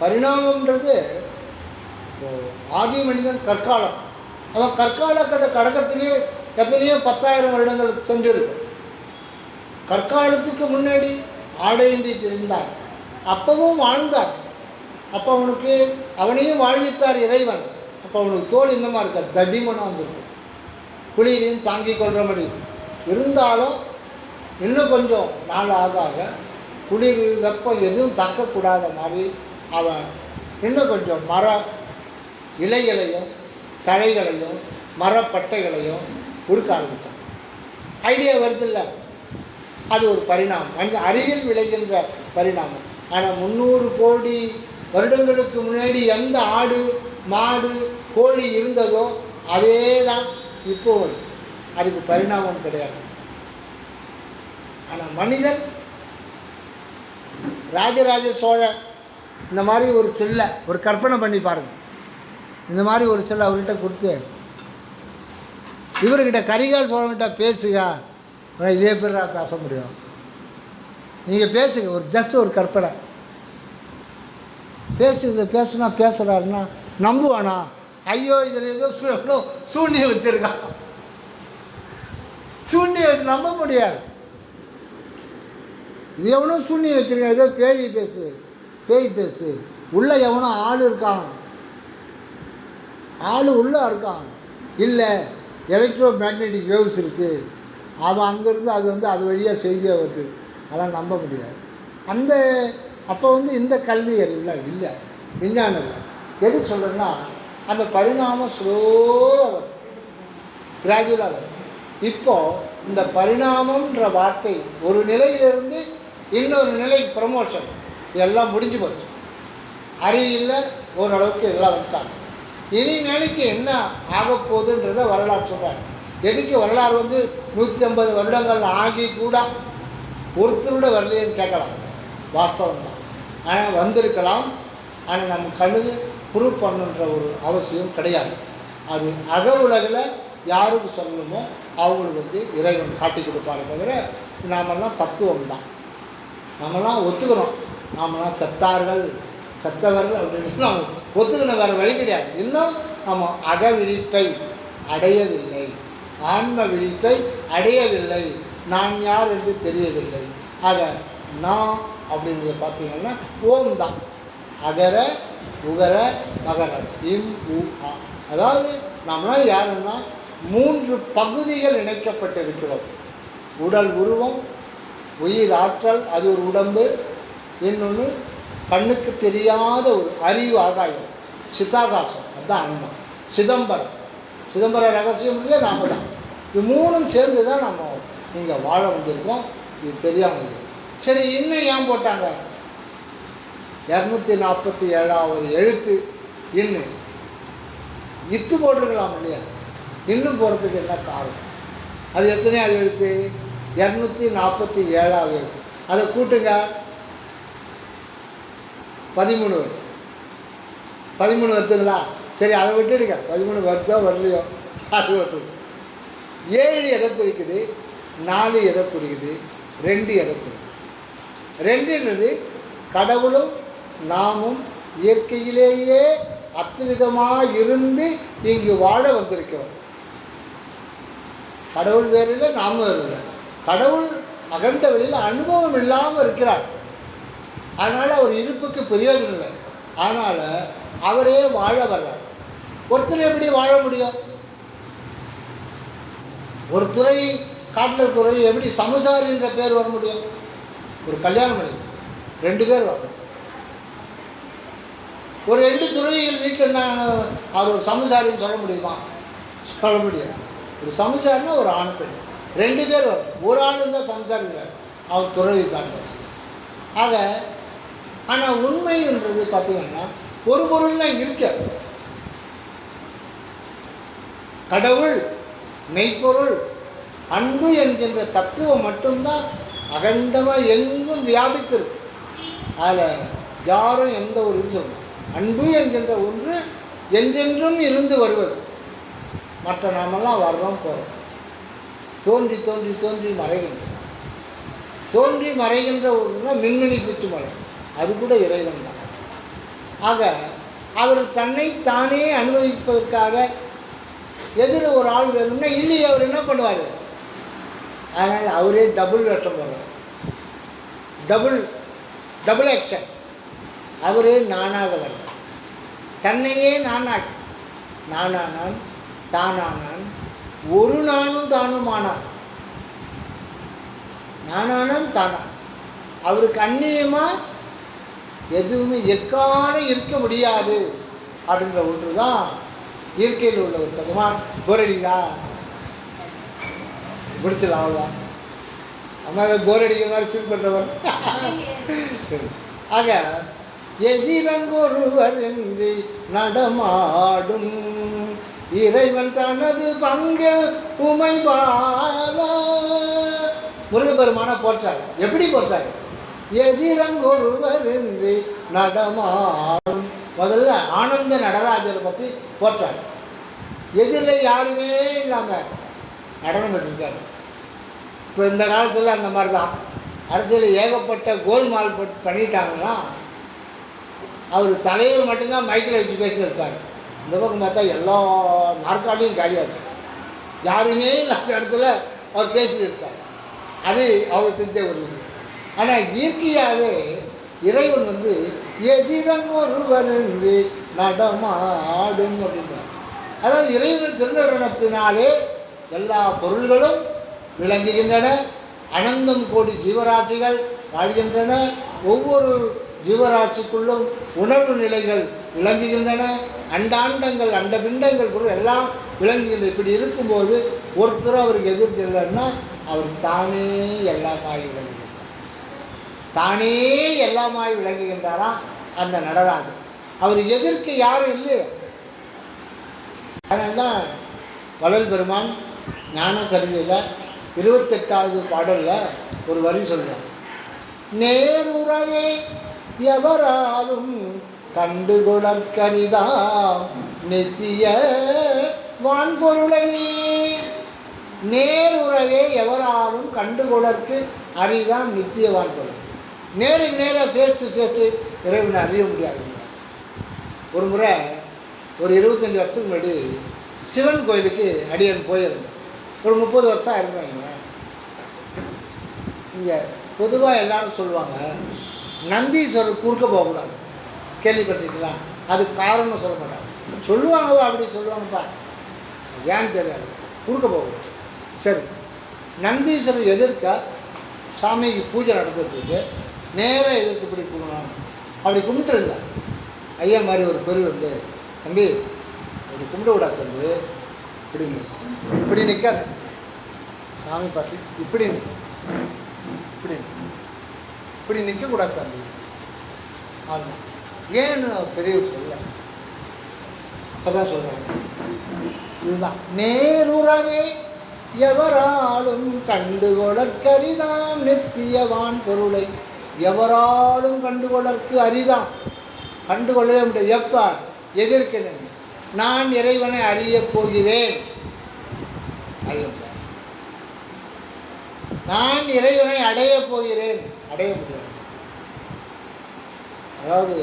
பரிணாமன்றது. ஆதி மனிதன் கற்காலம், அதான் கற்காலக்கட்டை கடக்கிறதுக்கு எத்தனையோ 10,000 வருடங்கள் சென்றிருக்கு. கற்காலத்துக்கு முன்னாடி ஆடையின்றி திரிந்தார், அப்பவும் வாழ்ந்தார். அப்போ அவனுக்கு அவனையும் வாழ்வித்தார் இறைவன். அப்போ அவனுக்கு தோல் இந்த மாதிரி இருக்க தடிமனாக வந்திருக்கு, குளிரையும் தாங்கி கொள்கிற மாதிரி. இருந்தாலும் இன்னும் கொஞ்சம் நாள் ஆக ஆக குளிர் வெப்பம் எதுவும் தாக்கக்கூடாத மாதிரி அவன் இன்னும் கொஞ்சம் மர இலைகளையும் தழைகளையும் மரப்பட்டைகளையும் உடுக்க ஆரம்பித்தான். ஐடியா வருதில்ல, அது ஒரு பரிணாமம், மனித அறிவில் விளைகின்ற பரிணாமம். ஆனால் 300 கோடி வருடங்களுக்கு முன்னாடி எந்த ஆடு மாடு கோழி இருந்ததோ அதே தான் இப்போது. அதுக்கு பரிணாமம் கிடையாது. ஆனால் மனிதன் ராஜராஜ சோழன் இந்த மாதிரி ஒரு செல்லை ஒரு கற்பனை பண்ணி பாருங்கள். இந்த மாதிரி ஒரு செல்லை அவர்கிட்ட கொடுத்து இவர்கிட்ட கரிகால் சோழன்கிட்ட பேசுக, இதே பேர் பேச முடியும். நீங்கள் பேசுங்க, ஒரு ஜஸ்ட் ஒரு கற்பனை பேசுனா பேசுகிறாருன்னா நம்புவானா? ஐயோ இதில் ஏதோ எவ்வளோ சூன்யம் வச்சுருக்கான், சூன்யம் வச்சு நம்ப முடியாது. இது எவனோ சூன்யம் வச்சுருக்கான், ஏதோ பேய் பேசு உள்ளே எவனோ ஆள் இருக்கான், ஆள் உள்ளே இருக்கான். இல்லை எலக்ட்ரோ மேக்னெட்டிக் வேவ்ஸ் இருக்குது, அது அங்கேருந்து அது வழியாக செய்தியாக வருது, அதெல்லாம் நம்ப முடியாது. அப்போ இந்த கல்வி அறிவுலாம் இல்லை, விஞ்ஞானம் இல்லை. எதுக்கு சொல்கிறேன்னா அந்த பரிணாமம் ஸ்லோவாக வரும், கிராஜுவலாக வரும். இப்போது இந்த பரிணாமன்ற வார்த்தை ஒரு நிலையிலிருந்து இன்னொரு நிலை ப்ரமோஷன் எல்லாம் முடிஞ்சு போச்சு. அறிவியலில் ஓரளவுக்கு எல்லாம் வந்துட்டாங்க. இனிமேலுக்கு என்ன ஆகப்போகுதுன்றதை வரலாறு சொல்கிறாங்க. எதுக்கு வரலாறு 150 வருடங்கள் ஆகி கூட ஒருத்தரோட வரலையேன்னு கேட்கலாம், வாஸ்தவம் தான். ஆனால் வந்திருக்கலாம், ஆனால் நம்ம கண்ணுக்கு ப்ரூவ் பண்ணுன்ற ஒரு அவசியம் கிடையாது. அது அக உலகில் யாருக்கு சொல்லணுமோ அவங்களுக்கு இறைவன் காட்டி கொடுப்பாரு தவிர நாமெல்லாம் தத்துவம் தான். நம்மளாம் ஒத்துக்கிறோம், நாமெல்லாம் சத்தவர்கள் அப்படின்னு நம்ம ஒத்துக்கணும், வேறு வழி கிடையாது. இன்னும் நம்ம அக விழிப்பை அடையவில்லை, ஆன்ம விழிப்பை அடையவில்லை, நான் யார் என்று தெரியவில்லை. ஆக நான் அப்படின்றத பார்த்தீங்கன்னா ஓம் தான், அகர உகர மகர இம் உ ஆ. அதாவது நம்மளாம் யாருன்னா 3 பகுதிகள் இணைக்கப்பட்டிருக்கிறோம். உடல் உருவம், உயிர் ஆற்றல், அது ஒரு உடம்பு, இன்னொன்று கண்ணுக்கு தெரியாத ஒரு அறிவு ஆகாயம் சிதாகாசம், அதுதான் ஆன்மா. சிதம்பர ரகசியம் நாம் தான். இது 3ம் சேர்ந்து தான் நம்ம இங்கே வாழ வந்திருக்கோம். இது தெரியாமல் சரி இன்னும் ஏன் போட்டாங்க 247வது எழுத்து இன்னும் இத்து போட்டிருக்கலாம் இல்லையா? இன்னும் போகிறதுக்கு என்ன காரணம்? அது எத்தனையாவது எழுத்து? 247வது எழுத்து. அதை கூட்டுங்க, 13 வரும். 13 வருதுங்களா? சரி அதை விட்டுடுங்க, 13 வருதோ வரலையோ அது வருது. 7 எதை குறிக்குது, 4 எதை குறிக்குது, 2 எதை குறிக்குது? 2ன்றது கடவுளும் நாமும் இயற்கையிலேயே அத்விதமாக இருந்து இங்கு வாழ வந்திருக்கிறோம். கடவுள் வேறு இல்லை, நாமும் வேறு இல்லை. கடவுள் அகண்ட வெளியில் அனுபவம் இல்லாமல் இருக்கிறார். அதனால் அவர் இருப்புக்கு பிரயோஜனம் இல்லை. அதனால் அவரே வாழ வர்றார். ஒருத்தர் எப்படி வாழ முடியும்? ஒரு துறை காட்டில் துறை எப்படி சமசாரின்ற பேர் வர முடியும்? ஒரு கல்யாணம் பண்ணி 2 பேர் வரணும். ஒரு 2 துறைகள் வீட்டில் என்ன அவர் ஒரு சமசாரின்னு சொல்ல முடியுமா? சொல்ல முடியாது. ஒரு சமசாரினா ஒரு ஆண் பெண் 2 பேர் வரும். ஒரு ஆள் இருந்தால் சமசாரி இல்லை, அவர் துறவி காட்டுறார். ஆக ஆனால் உண்மைன்றது பார்த்திங்கன்னா ஒரு பொருள்லாம் இருக்க, கடவுள் மெய்ப்பொருள் அன்பு என்கின்ற தத்துவம் மட்டும்தான் அகண்டமாக எங்கும் வியாபித்திருக்கு. அதில் யாரும் எந்த ஒரு இது சொல்லணும். அன்பு என்கின்ற ஒன்று என்றென்றும் இருந்து வருவது. மற்ற நாமெல்லாம் வர்றோம் போகிறோம், தோன்றி தோன்றி தோன்றி மறைகின்ற தோன்றி மறைகின்ற ஒன்றுனா மின்மினி பூச்சி மலை, அது கூட இறைவன் தான். ஆக அவர் தன்னை தானே அனுபவிப்பதற்காக எதிர ஒரு ஆள் வேணும்னா இல்லையே, அவர் என்ன பண்ணுவார்? அதனால் அவரே டபுள் வேஷம் போடுறார், டபுள் ஆக்ஷன். அவரே நானாக வர்றார், தன்னையே நானான், தானானான், ஒரு நானும் தானுமானான். நானானான் தானான். அவருக்கு அந்நியமாக எதுவுமே எக்காலம் இருக்க முடியாது அப்படின்ற ஒன்று தான் இயற்கையில் உள்ள ஒரு தகுமான். போரடிதா முடிச்சலாம் அவ்வளோதான். அம்மா போரடிக்கிற மாதிரி ஃபீல் பண்ணுறவர். ஆக எதிரங்கொருவர் என்று நடமாடும் இறைவன் தனது பங்கு உமைபால முருகப்பெருமானை போற்றார். எப்படி போற்றார்? எதிரங்கொருவர் என்று நடமாடும். முதல்ல ஆனந்த நடராஜரை பற்றி போற்றார். எதிரில் யாருமே இல்லாமல் நடனம் பண்ணிருக்காரு. இப்போ இந்த காலத்தில் அந்த மாதிரி தான் அரசியல் ஏகப்பட்ட கோல்மால் பண்ணிட்டாங்கன்னா அவர் தலைவர் மட்டும்தான் மைக்கில் வச்சு பேசியிருக்காரு. இந்த பக்கம் பார்த்தா எல்லா நாற்காலியும் காலியாக இருக்கு, யாருமே இல்லாத இடத்துல அவர் பேசிட்டு இருக்கார். அது அவர் தெரிஞ்ச ஒரு இது. ஆனால் இயற்கையாகவே இறைவன் எதிரங்கொருவர் என்று நடமாடும் அப்படின்றார். அதாவது இறைவன் திருநடனத்தினாலே எல்லா பொருள்களும் விளங்குகின்றன. அனந்தம் கோடி ஜீவராசிகள் வாழ்கின்றன. ஒவ்வொரு ஜீவராசிக்குள்ளும் உணர்வு நிலைகள் விளங்குகின்றன. அண்டாண்டங்கள் அண்டபிண்டங்கள் கூட எல்லாம் விளங்குகின்றன. இப்படி இருக்கும்போது ஒருத்தர் அவருக்கு எதிர்க்கு இல்லைன்னா அவர் தானே எல்லாமாய் விளங்குகின்றார். தானே எல்லாமாய் விளங்குகின்றாராம் அந்த நடராஜர். அவர் எதிர்க்கு யாரும் இல்லையே. அதனால்தான் வள்ளல் பெருமான் ஞான சரியில்லை 28வது பாடலில் ஒரு வரி சொல்கிறார். நேருறவே எவராலும் கண்டுகொளற்கரிதாம் நித்திய வான்பொருளை. நேருறவே எவராலும் கண்டுகொளற்கு அரிதாம் நித்திய வான்பொருள். நேருக்கு நேராக ஃபேஸ் டு ஃபேஸு இறைவனை அறிய முடியாது. ஒரு முறை ஒரு 25 வருஷத்துக்கு முன்னாடி சிவன் கோயிலுக்கு அடியன் போயிருந்தேன். ஒரு 30 வருஷம் இருந்தாங்க. இங்கே பொதுவாக எல்லாரும் சொல்லுவாங்க நந்தீஸ்வரர் குறுக்க போகக்கூடாது, கேள்விப்பட்டிருக்கீங்களா? அதுக்கு காரணம் சொல்ல மாட்டாங்க. சொல்லுவாங்க, அப்படி சொல்லுவாங்கப்பா, ஏன்னு தெரியாது, குறுக்க போகக்கூடாது. சரி, நந்தீஸ்வரர் எதிர்க்க சாமிக்கு பூஜை நடந்துட்டுருக்கு. நேராக எதிர்க்கு இப்படி கும்பிடணும். அப்படி கும்பிட்டு இருந்தார். ஐயா மாதிரி ஒரு பெரு தம்பி அப்படி கும்பிட விடாது தம்பி, இப்படி நிற்காத, சாமி பார்த்து இப்படி இப்படி நிற்கக்கூடாது தம்பி. ஆமாம், ஏன்னு பெரியவர் சொல்ல. அப்போ தான் சொல்கிறாங்க, இதுதான் நேருறவே எவராலும் கண்டுகொளற்கரிதாம் நித்தியவான் பொருளை. எவராலும் கண்டுகொளற்கு அரிதாம், கண்டுகொள்ளவே முடியாது. எப்போ? எதிர்க்கிறேன். நான் இறைவனை அறியப் போகிறேன். நான் இறைவனை அடையப் போகிறேன். அடைய முடியாது. அதாவது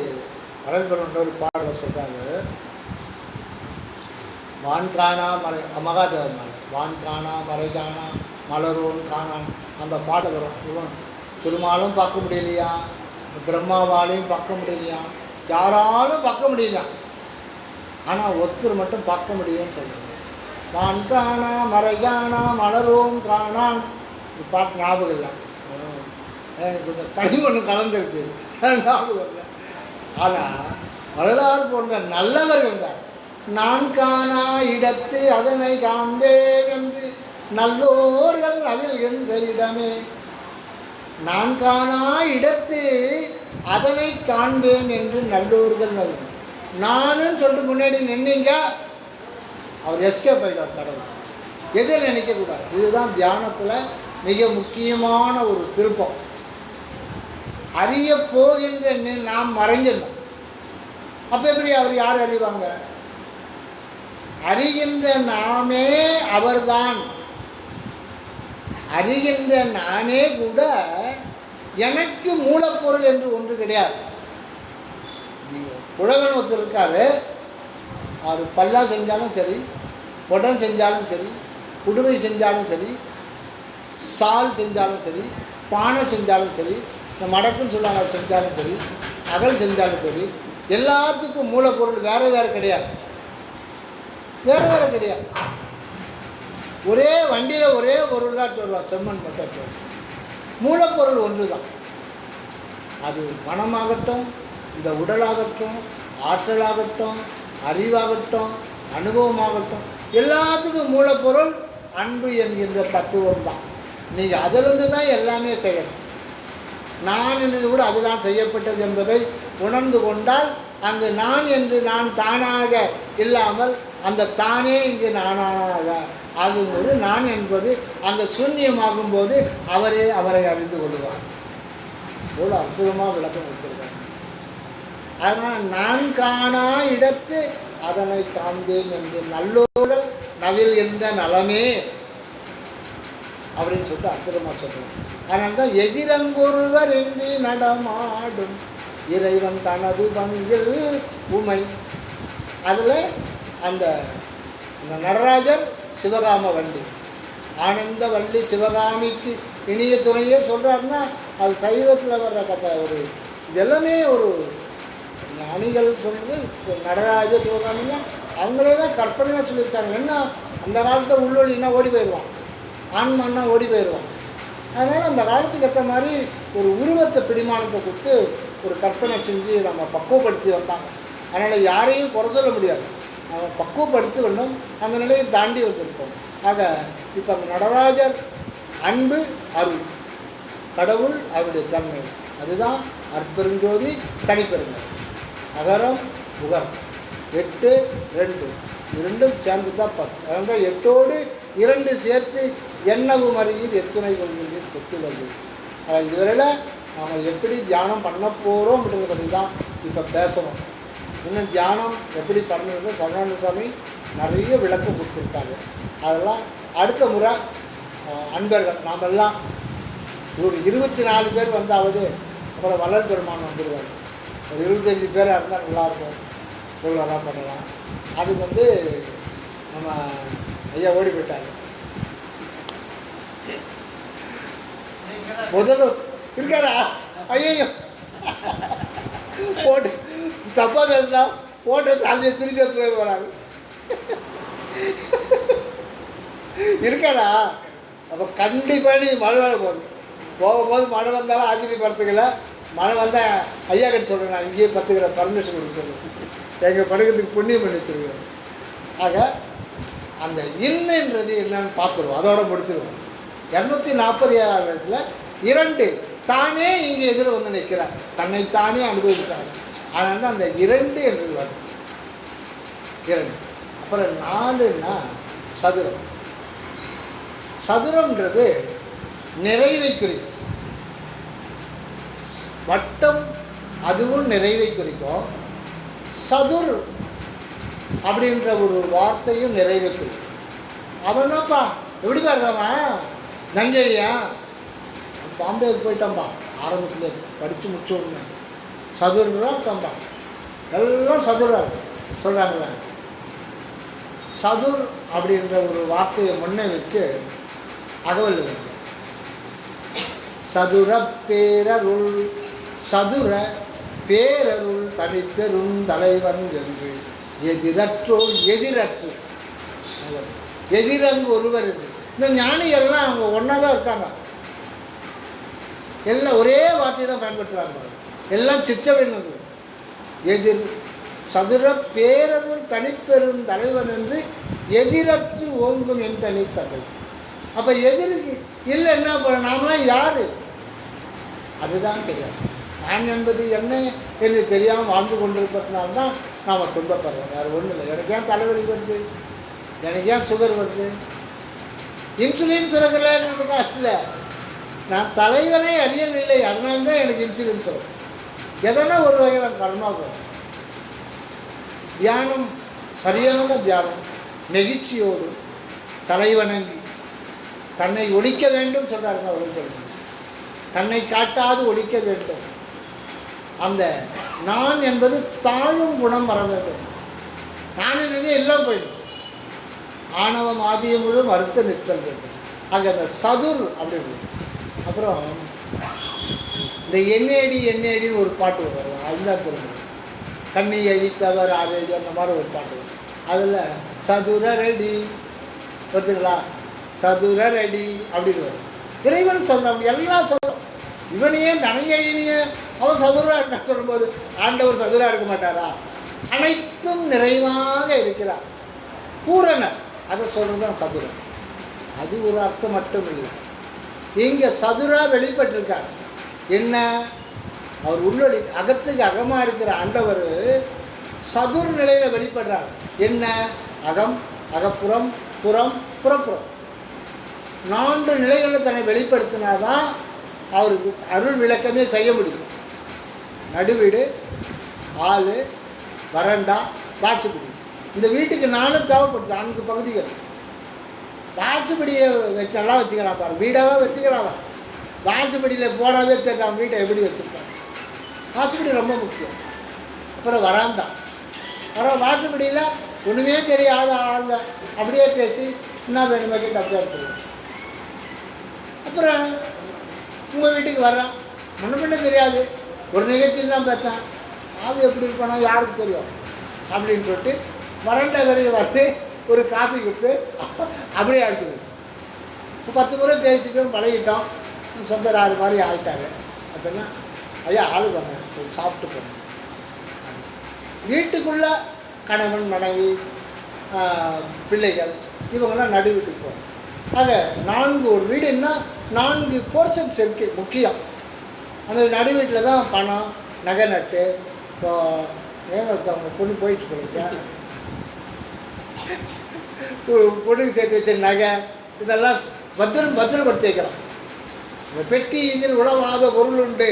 மரண்பெருன்ற ஒரு பாடலை சொல்கிறாங்க, வான்கானா மறை மகாதேவன் மலை, வான்கானா மறைகானா மலரோன் காணான். அந்த பாட்டு வரும். இவன் திருமாலும் பார்க்க முடியலையா, பிரம்மாவாலையும் பார்க்க முடியலையா, யாராலும் பார்க்க முடியலையா, ஆனால் ஒருத்தர் மட்டும் பார்க்க முடியும்னு சொல்கிறாங்க. வான்கானா மறைகானா மலரோன் காணான். இந்த பாட்டு ஞாபகம் இல்லை, கொஞ்சம் கனிம ஒன்று கலந்துருக்கு, ஞாபகம் இல்லை. ஆனால் வரலாறு போன்ற நல்லவர்கள் தான் நான் காணா இடத்து அதனை காண்பேன் என்று நல்லோர்கள் அதில் என்ற இடமே. நான் காணா இடத்து அதனை காண்பேன் என்று நல்லோர்கள் நல்கும். நானுன்னு சொல்லிட்டு முன்னாடி நின்னீங்க, அவர் எஸ்கேப் ஆகிட்டார். கடவுள் எதில் நினைக்கக்கூடாது. இதுதான் தியானத்தில் மிக முக்கியமான ஒரு திருப்பம். அறிய போகின்ற நாம் மறைஞ்சிடணும். அப்போ எப்படி அவர் யார் அறிவாங்க? அறிகின்ற நாமே அவர்தான். அறிகின்ற நானே கூட எனக்கு மூலப்பொருள் என்று ஒன்று கிடையாது. புலகன் ஒருத்தர் இருக்காரு, அவர் பல்லா செஞ்சாலும் சரி, புடம் செஞ்சாலும் சரி, குடுவை செஞ்சாலும் சரி, சால் செஞ்சாலும் சரி, பானை செஞ்சாலும் சரி, இந்த மடக்குன்னு சொல்லுவாங்க செஞ்சாலும் சரி, அகல் செஞ்சாலும் சரி, எல்லாத்துக்கும் மூலப்பொருள் வேறு வேறு கிடையாது. வேறு வேறு கிடையாது. ஒரே வண்டியில் ஒரே பொருள் தான் சொல்லுவாள், செம்மண் மட்டும் சொல்லுவாள். மூலப்பொருள் ஒன்று தான். அது மனமாகட்டும், இந்த உடலாகட்டும், ஆற்றலாகட்டும், அறிவாகட்டும், அனுபவமாகட்டும், எல்லாத்துக்கும் மூலப்பொருள் அன்பு என்கின்ற தத்துவம் தான். நீங்கள் அதிலிருந்து தான் எல்லாமே செய்யணும். நான் என்பது கூட அதுதான் செய்யப்பட்டது என்பதை உணர்ந்து கொண்டால் அங்கு நான் என்று நான் தானாக இல்லாமல் அந்த தானே இங்கே நானாக ஆகும்போது நான் என்பது அங்கே சூன்யமாகும்போது அவரே அவரை அறிந்து கொள்வார். எவ்வளோ அற்புதமாக விளக்கம் கொடுத்துருக்காங்க. அதனால் நான் காணா இடத்து அதனை காண்பேன் என்று நல்லோடல் நவில் என்ற நலமே அப்படின்னு சொல்லிட்டு அற்புதமாக சொல்கிறோம். அதனால தான் எதிரங்கொருவர் என்று நடமாடும் இறைவன் தனது பங்கில் உமை. அதில் அந்த நடராஜர் சிவகாம வள்ளி, ஆனந்த வள்ளி சிவகாமிக்கு இனிய துணையே சொல்கிறாருன்னா அது சைவத்தில் வர்ற கதை. ஒரு இது எல்லாமே ஒரு ஞானிகள் சொல்கிறது. நடராஜ சிவகாமின்னா அவங்களே தான் கற்பனையாக சொல்லியிருக்காங்க. என்ன அந்த காலத்தில் உள்ளொழின்னா ஓடி போயிடுவான், ஆன்மான்னா ஓடி போயிடுவான். அதனால் அந்த காலத்துக்கு ஏற்ற மாதிரி ஒரு உருவத்தை பிடிமானத்தை கொடுத்து ஒரு கற்பனை செஞ்சு நம்ம பக்குவப்படுத்தி வந்தாங்க. அதனால் யாரையும் குறை சொல்ல முடியாது, நம்ம பக்குவப்படுத்தி வந்தோம், அந்த நிலையை தாண்டி வந்திருக்கோம். ஆக இப்போ அந்த நடராஜர் அன்பு அருள், கடவுள் அவருடைய தன்மை, அதுதான் அற்பெருஞ்சோதி தனிப்பெருங்கோதி. அகரம் உகரம் 8 2 இரண்டும் சேர்ந்து தான் 10. அதனால் 8ஓடு 2 சேர்த்து எண்ணவும் அறியில் எத்துணை கொள்கையில் சொத்துள்ளது. இதுவரையில் நாம் எப்படி தியானம் பண்ண போகிறோம் அப்படின்றத பற்றி தான் இப்போ பேசணும். இன்னும் தியானம் எப்படி பண்ணுறது சரணானந்த சுவாமி நிறைய விளக்கம் கொடுத்துருக்காங்க. அதெல்லாம் அடுத்த முறை அன்பர்கள் நாம் எல்லாம் ஒரு 24 பேர் வந்தாவது, அப்புறம் வள்ளல் பெருமான் வந்துடுவார். ஒரு 25 பேராக இருந்தால் நல்லாயிருக்கும், ரெகுலராக பண்ணலாம். அது நம்ம ஐயா ஓடி போயிட்டாங்க. முதல்ல இருக்காரா? ஐயோ போட்டு தப்பாக பேசுனா போட்ட சாந்தியை திருப்பி போய் போகிறாரு. இருக்காரா? அப்போ கண்டிப்பாக நீ மழை வேலை போகும்போது மழை வந்தாலும் ஆச்சரியப்படுத்துக்கல. மழை வந்தால் ஐயா கிட்ட சொல்கிறேன், நான் இங்கேயே பத்துக்கிற பர்மிஷன் கொடுக்க சொல்லுவேன், எங்கள் படுக்கிறதுக்கு புண்ணியம் பண்ணி வச்சுருவேன். ஆக அந்த இன்னுன்றது என்னன்னு பார்த்துருவோம், அதோட முடிச்சிடுவோம். 247 இடத்துல 2 தானே இங்கே எதிர வந்து நிற்கிறார், தன்னைத்தானே அனுபவிக்கிறார். அதனால அந்த 2 என்றது வரும். 2 அப்புறம் 4ன்னா சதுரம். சதுரம்ன்றது நிறைவை குறிக்கும். வட்டம் அதுவும் நிறைவை குறிக்கும். சதுர் அப்படின்ற ஒரு வார்த்தையும் நிறைவை குறிக்கும். அவனாப்பா எப்படி பாருங்கம்மா நஞ்சடியா பாம்பேக்கு போயிட்டான்பா, ஆரம்பத்தில் படித்து முடிச்ச உடனே சதுர்லாம் இருக்கான்பா, எல்லாம் சதுராக சொல்கிறாங்களே. சதுர் அப்படின்ற ஒரு வார்த்தையை முன்னே வச்சு அகவல் இருக்கு. சதுர பேரருள், சதுர பேரருள் தனிப்பெரும் தலைவன் என்று எதிரற்றோர் எதிரற்று எதிரங்கு ஒருவர் என்று. இந்த ஞானிகள்லாம் அவங்க ஒன்றா தான் இருக்காங்க, எல்லாம் ஒரே வார்த்தையை தான் பயன்படுத்துகிறாங்க, எல்லாம் சிற்றவனது. எதிர் சதுர பேரருள் தனிப்பெரும் தலைவன் என்று எதிரற்று ஓங்கும் என் தனித்தகை. அப்போ எதிர்க்கு இல்லை என்ன பண்ண, நாமளாம் யார் அதுதான் தெரியாது. நான் என்பது என்ன என்று தெரியாமல் வாழ்ந்து கொண்டிருப்பதுனால்தான் நாம் துன்பப்படுறோம், வேறு ஒன்றும் இல்லை. எனக்கு ஏன் தலைவலி வருது, எனக்கு ஏன் சுகர் வருது, இன்சுலின் சுரக்கலைன்றதுக்காக இல்லை, நான் தலைவனை அறியவில்லை, அதனால்தான் எனக்கு இன்சுலின் சுரக்கும். எதனா ஒரு வகையில் கர்மா போகும். தியானம், சரியான தியானம், நெகிழ்ச்சியோடு தலைவணங்கி தன்னை ஒழிக்க வேண்டும் சொல்கிறாருங்க. அவர் சொல்லுங்கள், தன்னை காட்டாது ஒழிக்க வேண்டும். அந்த நான் என்பது தாழும் குணம் வர வேண்டும். நான் என்பது எல்லாம் போயிடும். ஆணவம் ஆதிய முழு மறுத்து நிற்றல் வேண்டும். அங்கே அந்த சதுர் அப்படின்னு. அப்புறம் இந்த எண்ணேடின்னு ஒரு பாட்டு வரும், அதுதான் திரும்ப கண்ணி அழித்தவர் ஆரடி அந்த மாதிரி ஒரு பாட்டு வரும். அதில் சதுர ரெடி வருதுங்களா, சதுர ரெடி அப்படின்னு வரும். இறைவன் சொல்கிறான் எல்லாம் சதுரம். இவனையே நனையழினிய அவன் சதுராக இருக்கான்னு சொல்லும்போது ஆண்டவர் சதுராக இருக்க மாட்டாரா? அனைத்தும் நிறைவாக இருக்கிறார் பூரணர், அதை சொல்கிறது தான் சதுரம். அது ஒரு அர்த்தம் மட்டும் இல்லை, இங்கே சதுராக வெளிப்பட்டிருக்கார். என்ன, அவர் உள்ளொளி அகத்துக்கு அகமாக இருக்கிற ஆண்டவர் சதுர் நிலையில் வெளிப்படுறார். என்ன, அகம், அகப்புறம், புறம், புறப்புறம். 4 நிலைகளில் தன்னை வெளிப்படுத்தினாதான் அவருக்கு அருள் விளக்கமே செய்ய முடியும். நடுவீடு, ஆள், வரண்டா, வாசுபடி. இந்த வீட்டுக்கு 4 தேவைப்படுது. 4 பகுதிகள். வாசுபடியை வச்செல்லாம் வச்சுக்கிறான் பாரு, வீடாக வச்சுக்கிறான். வாசுபடியில் போடாவே தெரியாம வீட்டை எப்படி வச்சுருக்கான். வாசுபடி ரொம்ப முக்கியம். அப்புறம் வராந்தா. வாசுபடியில் ஒன்றுமே தெரியாத ஆள் அப்படியே பேசி என்ன வேணுமே கேட்டு அப்படியே எடுத்துருவோம். அப்புறம் உங்கள் வீட்டுக்கு வர்றான், முன்ன தெரியாது, ஒரு நிகழ்ச்சியில் தான் பார்த்தேன், அது எப்படி இருக்கணும் யாருக்கு தெரியும் அப்படின்னு சொல்லிட்டு வறண்ட விரைய வந்து ஒரு காஃபி கொடுத்து அப்படியே ஆகிடுது. 10 முறை பேசிட்டோம், பழகிட்டோம், சொந்த ஆள் மாதிரி ஆகிட்டாரு. அப்படின்னா ஐயா ஆளு வாங்க சாப்பிட்டு போகணும். வீட்டுக்குள்ளே கணவன், மனைவி, பிள்ளைகள் இவங்கெல்லாம் நடு வீட்டுக்கு போகணும். ஆக 4 ஒரு வீடுன்னா 4 போர்ஷன்ஸ் இருக்குது முக்கியம். அந்த நடு வீட்டில் தான் பணம், நகை நட்டு. இப்போ அவங்க பொண்ணு போயிட்டு போயிருக்க, பொண்ணுக்கு சேர்த்து வச்ச நகை இதெல்லாம் பத்திரப்படுத்தி வைக்கிறோம். இந்த பெட்டி இதில் உழவாத பொருள் உண்டு.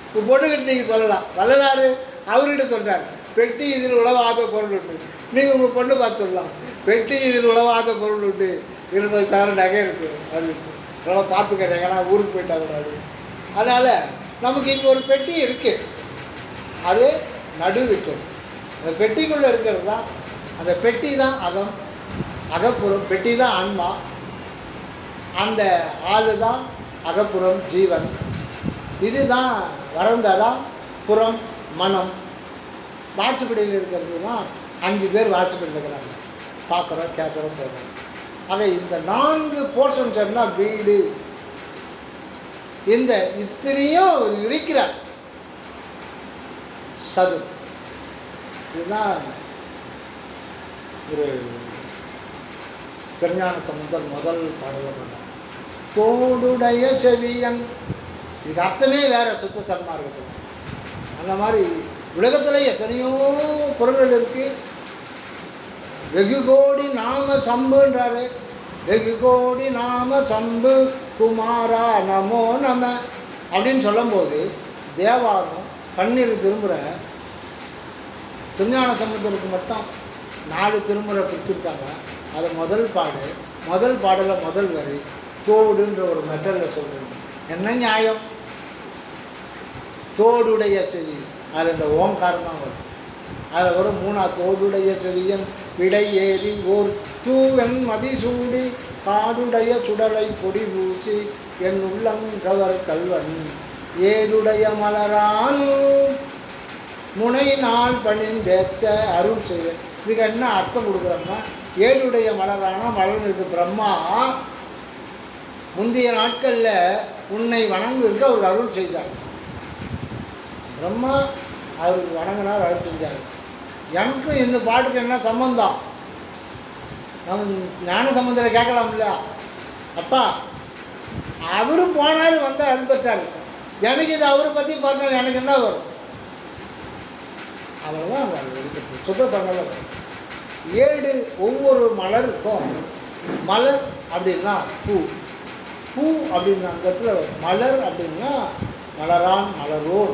இப்போ பொண்ணுக்கிட்ட நீங்கள் சொல்லலாம், வல்லதாரு அவர்கிட்ட சொல்கிறார், பெட்டி இதில் உழவாத பொருள் உண்டு. நீங்கள் உங்கள் பொண்ணு பார்த்து சொல்லலாம், பெட்டி இதில் உழவாத பொருள் உண்டு, 20,000 நகை இருக்குது அப்படின்னு. நல்லா பார்த்துக்கிறேன், ஏன்னா ஊருக்கு போயிட்டாங்க. அதனால் நமக்கு இங்கே ஒரு பெட்டி இருக்குது, அது நடு விட்டது. அந்த பெட்டிக்குள்ளே இருக்கிறது தான், அந்த பெட்டி தான் அகம், அகப்புறம். பெட்டி தான் ஆன்மா, அந்த ஆளு தான் அகப்புறம் ஜீவன். இதுதான் வரந்தாதான் புறம் மனம். வாட்சுப்படியில் இருக்கிறது தான் 5 பேர் வாட்சுப்படியில் இருக்கிறாங்க, பார்க்குறோம், கேட்குறோம், போகிறோம். ஆக இந்த 4 போர்ஷன் சொன்னால் வீடு. இந்த இத்தனையும் இருக்கிறார் சது. இதுதான் ஒரு திருஞான சம்பந்தர் முதல் பாடல பண்ணார், தோடுடைய செவியன். இதுக்கு அர்த்தமே வேறு, சுத்த சன்மார்க்கத்தில். அந்த மாதிரி உலகத்தில் எத்தனையோ பொருள்கள் இருக்குது. வெகு கோடி நாம சம்புன்றாரு. வெகு கோடி நாம சம்பு குமாரா நமோ நம அப்படின்னு சொல்லும்போது தேவாரம் பன்னீர் திருமுறை திருஞான சம்பந்தருக்கு மட்டும் 4 திருமுறை பிடிச்சிருக்காங்க. அது முதல் பாடலில் முதல் வரி தோடுன்ற ஒரு மெட்டலில் சொல்கிறேன். என்ன நியாயம்? தோடுடைய செவி, அதில் இந்த ஓங்காரம் தான் வரும். அதில் வரும் 3 தோடுடைய செவியன் விடை ஏறி ஓர் தூவன் மதிசூடி காடுடைய சுடலை பொடி பூசி என் உள்ளங்கவர் கல்வன் ஏடுடைய மலரான் முனை நாள் பணிந்தேத்த அருள் செய்ய. இதுக்கு என்ன அர்த்தம் கொடுக்குறோம்னா, ஏழுடைய மலரான மலருக்கு பிரம்மா முந்தைய நாட்களில் உன்னை வணங்குவதற்கு அவர் அருள் செய்தார். பிரம்மா அவருக்கு வணங்கினார், அருள் செஞ்சார். எனக்கும் இந்த பாட்டுக்கு என்ன சம்பந்தம்? நம்ம ஞான சம்பந்தரை கேட்கலாம் இல்லையா? அப்பா அவரும் போனார், வந்தால் அருள் பெற்றார். எனக்கு இது அவரை பற்றி பார்க்கணும், எனக்கு என்ன வரும்? அவ்வளோதான் அந்த வெளிப்பட்டு சுத்த சங்கல. 7 ஒவ்வொரு மலருக்கும் மலர் அப்படின்னா பூ, பூ அப்படின்னா அந்த இடத்துல மலர் அப்படின்னா மலரான் மலரோன்,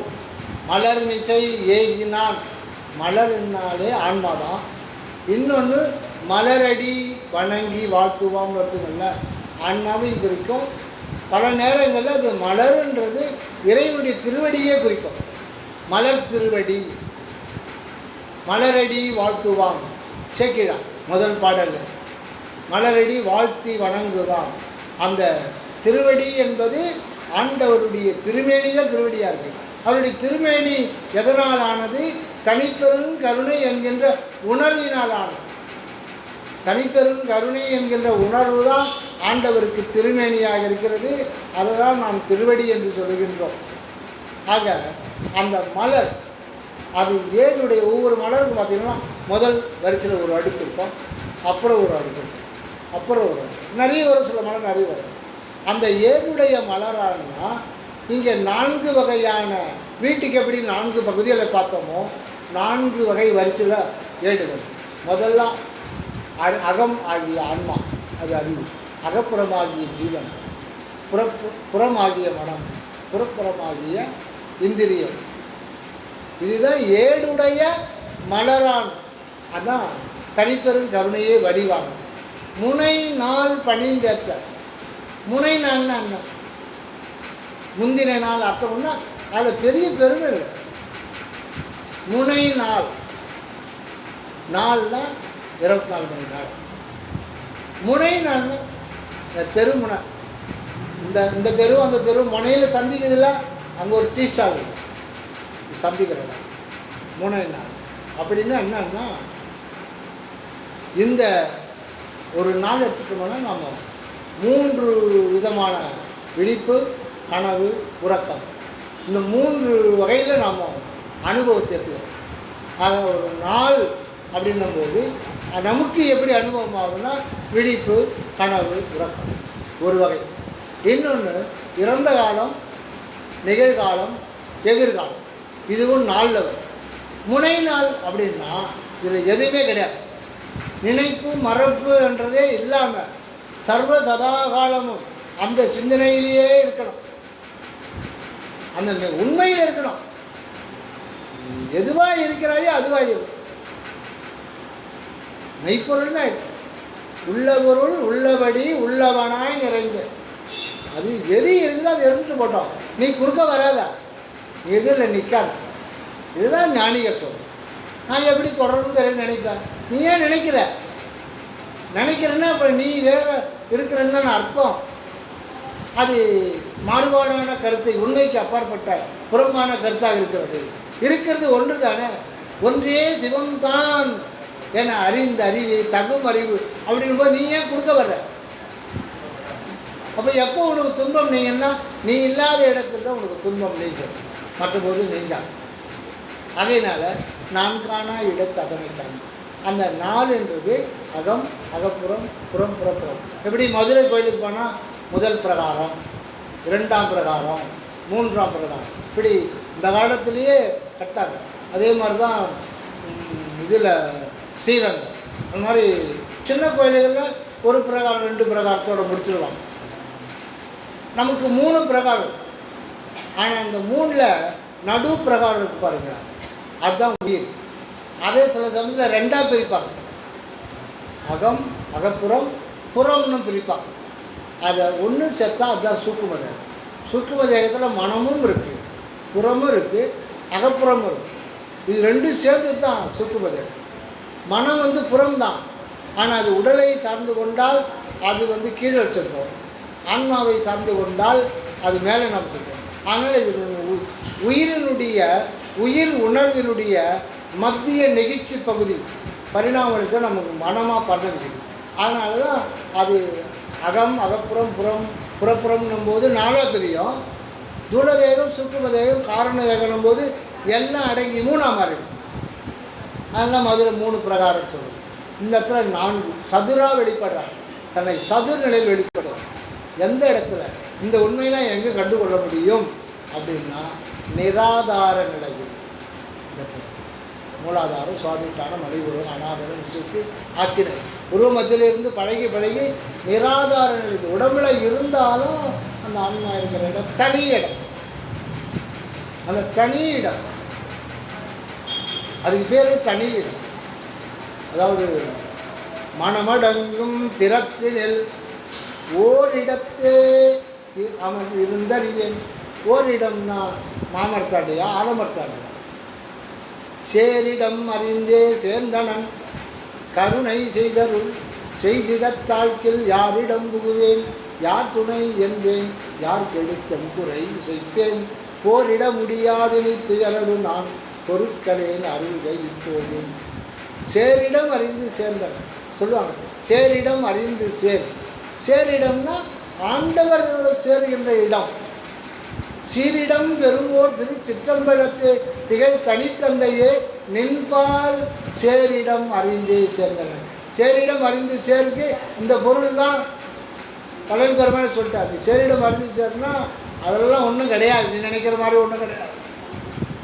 மலர் மிசை ஏகினான். மலர்னாலே ஆன்மா தான். இன்னொன்று மலரடி வணங்கி வாழ்த்துவான்னு வருதுங்கள்ல, ஆன்மாவையும் குறிக்கும். பல நேரங்களில் அது மலருன்றது இறைவனுடைய திருவடியே குறிக்கும். மலர் திருவடி, மலரடி வாழ்த்துவான். சேக்கிழார் முதல் பாடல் மலரடி வாழ்த்தி வணங்குவான். அந்த திருவடி என்பது ஆண்டவருடைய திருமேனி தான் திருவடியாக இருக்குது. அவருடைய திருமேனி எதனால் ஆனது? தனிப்பெரும் கருணை என்கின்ற உணர்வினால் ஆனது. தனிப்பெரும் கருணை என்கின்ற உணர்வு தான் ஆண்டவருக்கு திருமேனியாக இருக்கிறது. அதை தான் நாம் திருவடி என்று சொல்கின்றோம். ஆக அந்த மலர் அது ஏழுடைய ஒவ்வொரு மலருக்கும் பார்த்திங்கன்னா முதல் வரிசையில் ஒரு அடுக்கு இருக்கும், அப்புறம் ஒரு அடுக்கு இருக்கும், அப்புறம் ஒரு நிறைய வரும். சில மலர் நிறைய வரும். அந்த ஏழுடைய மலரானா இங்கே 4 வகையான வீட்டுக்கு எப்படி 4 பகுதிகளை பார்த்தோமோ 4 வகை வரிசையில் ஏடு வரும். முதல்ல அகம் ஆகிய ஆன்மா, அது அறிவு. அகப்புறமாகிய ஜீவன், புறமாகிய மனம், புறப்புறமாகிய இந்திரியம். இதுதான் ஏடுடைய மலரான். அதான் தனிப்பெரும் கருணையே வடிவான முனை நாள் பணிந்தேற்ற. முனை நாள்னா என்ன? முந்தின நாள் அர்த்தம்னா அதில் பெரிய பெருமை இல்லை. முனை நாள், நாள்னா 24 மணி நாள். முனை நாள்னா இந்த தெருமுனை, இந்த தெரு அந்த தெரு முனையில் சந்திக்கிறதுல அங்கே ஒரு டீ ஸ்டால் சந்திக்கிறதா முனை நாள். அப்படின்னா என்னன்னா, இந்த ஒரு நாள் எடுத்துட்டோம்னா நம்ம 3 விதமான விழிப்பு, கனவு, உறக்கம், இந்த 3 வகையில் நாம் அனுபவத்தை எடுத்துக்கிறோம். ஆக ஒரு நாள் அப்படின்னும்போது நமக்கு எப்படி அனுபவம் ஆகுதுன்னா, விழிப்பு, கனவு, உறக்கம் ஒரு வகை. இன்னொன்று இறந்த காலம், நிகழ்காலம், எதிர்காலம், இதுவும் நாளில் வரும். முனை நாள் அப்படின்னா இதில் எதுவுமே கிடையாது. நினைப்பு மறப்பு என்றதே இல்லாமல் சர்வ சதாகாலமும் அந்த சிந்தனையிலேயே இருக்கணும், அந்த உண்மையில் இருக்கணும். எதுவாக இருக்கிறாயோ அதுவாக இருக்கும். மெய்ப்பொருள் தான் இருக்கு. உள்ள பொருள் உள்ளபடி உள்ளவனாய் நிறைந்த. அது எது இருக்குதோ அதை எடுத்துகிட்டு போட்டோம். நீ குறுக்க வராத, எதில் நிற்காத. இதுதான் ஞானிகள் சொல்லும். நான் எப்படி தொடரணும்னு தெரிய நினைப்பேன். நீ ஏன் நினைக்கிறேன்னா இப்போ நீ வேறு இருக்கிறன்னு தான் அர்த்தம். அது மாறுபாடான கருத்தை, உண்மைக்கு அப்பாற்பட்ட புறம்பான கருத்தாக இருக்கிறது ஒன்று தானே. ஒன்றே சிவம்தான் என அறிந்த அறிவு தகும் அறிவு அப்படின்போது நீ ஏன் கொடுக்க வர்ற? அப்போ எப்போ உனக்கு துன்பம் நீங்கன்னா, நீ இல்லாத இடத்துல தான் உனக்கு துன்பம் நீங்கும், மற்றபோது நீங்காது. அதனால் நான் காணா இடத்து அதனை காணும். அந்த நாள் என்றது அகம், அகப்புறம், புறம், புறப்புறம். எப்படி மதுரை கோயிலுக்கு போனால் முதல் பிரகாரம், 2ஆம் பிரகாரம், 3ஆம் பிரகாரம், இப்படி இந்த காலத்திலேயே கட்டாங்க. அதே மாதிரி தான் இதில் ஸ்ரீரங்கம், அந்த மாதிரி சின்ன கோயில்களில் ஒரு பிரகாரம் 2 பிரகாரத்தோடு முடிச்சிடுவாங்க. நமக்கு 3 பிரகாரம். ஆனால் அந்த 3ல் நடு பிரகாரம் இருக்கு பாருங்க, அதுதான் உயிர். அதே சில சமயத்தில் 2ஆக பிரிப்பாங்க. அகம், அகப்புறம், புறம்னு பிரிப்பாங்க. அதை ஒன்று சேர்த்தா அதுதான் சூக்குமதேகம். சூக்குமதேகத்தில் மனமும் இருக்குது, புறமும் இருக்குது, அகப்புறமும் இருக்குது. இது 2 சேர்த்து தான் சூக்குமதேகம். மனம் புறம்தான். ஆனால் அது உடலை சார்ந்து கொண்டால் அது கீழே செல்லும், ஆன்மாவை சார்ந்து கொண்டால் அது மேலே நாம் செல்வோம். அதனால் இது உயிரினுடைய உயிர் உணர்வினுடைய மத்திய நெகிழ்ச்சி பகுதி பரிணாமத்தை நமக்கு மனமாக பண்ணது. அதனால தான் அது அகம், அகப்புறம், புறப்புறம்னும் போது 4ஆக பிரியும். தூளதேகம், சூக்குமதேகம், காரணதேகம்னும் போது எல்லாம் அடங்கி 3ஆக மாறிடும். அதெல்லாம் அதில் 3 பிரகாரம் சொல்லுது. இந்த இடத்துல 4 சதுராக வெளிப்படுறார், தன்னை சதுர் நிலையில் வெளிப்படுறார். எந்த இடத்துல இந்த உண்மையெல்லாம் எங்கே கண்டுகொள்ள முடியும் அப்படின்னா, நிராதார நிலையில். மூலாதாரம், சுவாதிட்டான, மணிபுரம், அனாபரம், சுத்தி, ஆக்கினை உருவமத்திலிருந்து பழகி நிராதார நிலையில் உடம்புல இருந்தாலும் அந்த ஆன்மா இருக்கிற இடம் தனி இடம். அந்த தனி இடம், அதுக்கு பேர் தனி இடம். அதாவது மனமடங்கும் திறத்தினில் ஓரிடத்தே அவன் இருந்தறியேன். ஓரிடம்னா மாமரத்தாண்டையா, ஆலமரத்தாண்டையா? சேரிடம் அறிந்தே சேர்ந்தனன் கருணை செய்தருள் செய்திடத்தாழ்க்கில் யாரிடம் புகுவேன், யார் துணை என்பேன், யார் கெடுத்தன் குறை செய்ப்பேன், போரிட முடியாது நீ துயரடு நான் பொருட்களேன் அருள்கை இப்போது. சேரிடம் அறிந்து சேர்ந்தனன் சொல்லுவாங்க. சேரிடம் அறிந்து சேரிடம்னா ஆண்டவர்களோட சேர்கின்ற இடம். சீரிடம் பெறுவோர் திருச்சிற்றம்பலத்தே திகழ் தனித்தந்தையே நின்பால் சேரிடம் அறிந்தே சேர்ந்தனர். சேரிடம் அறிந்து சேர்க்கு இந்த பொருள் தான் பலன் பெருமானே சொல்லிட்டாரு. சேரிடம் அறிந்து சேர்னா அதெல்லாம் ஒன்றும் கிடையாது, நீ நினைக்கிற மாதிரி ஒன்றும் கிடையாது.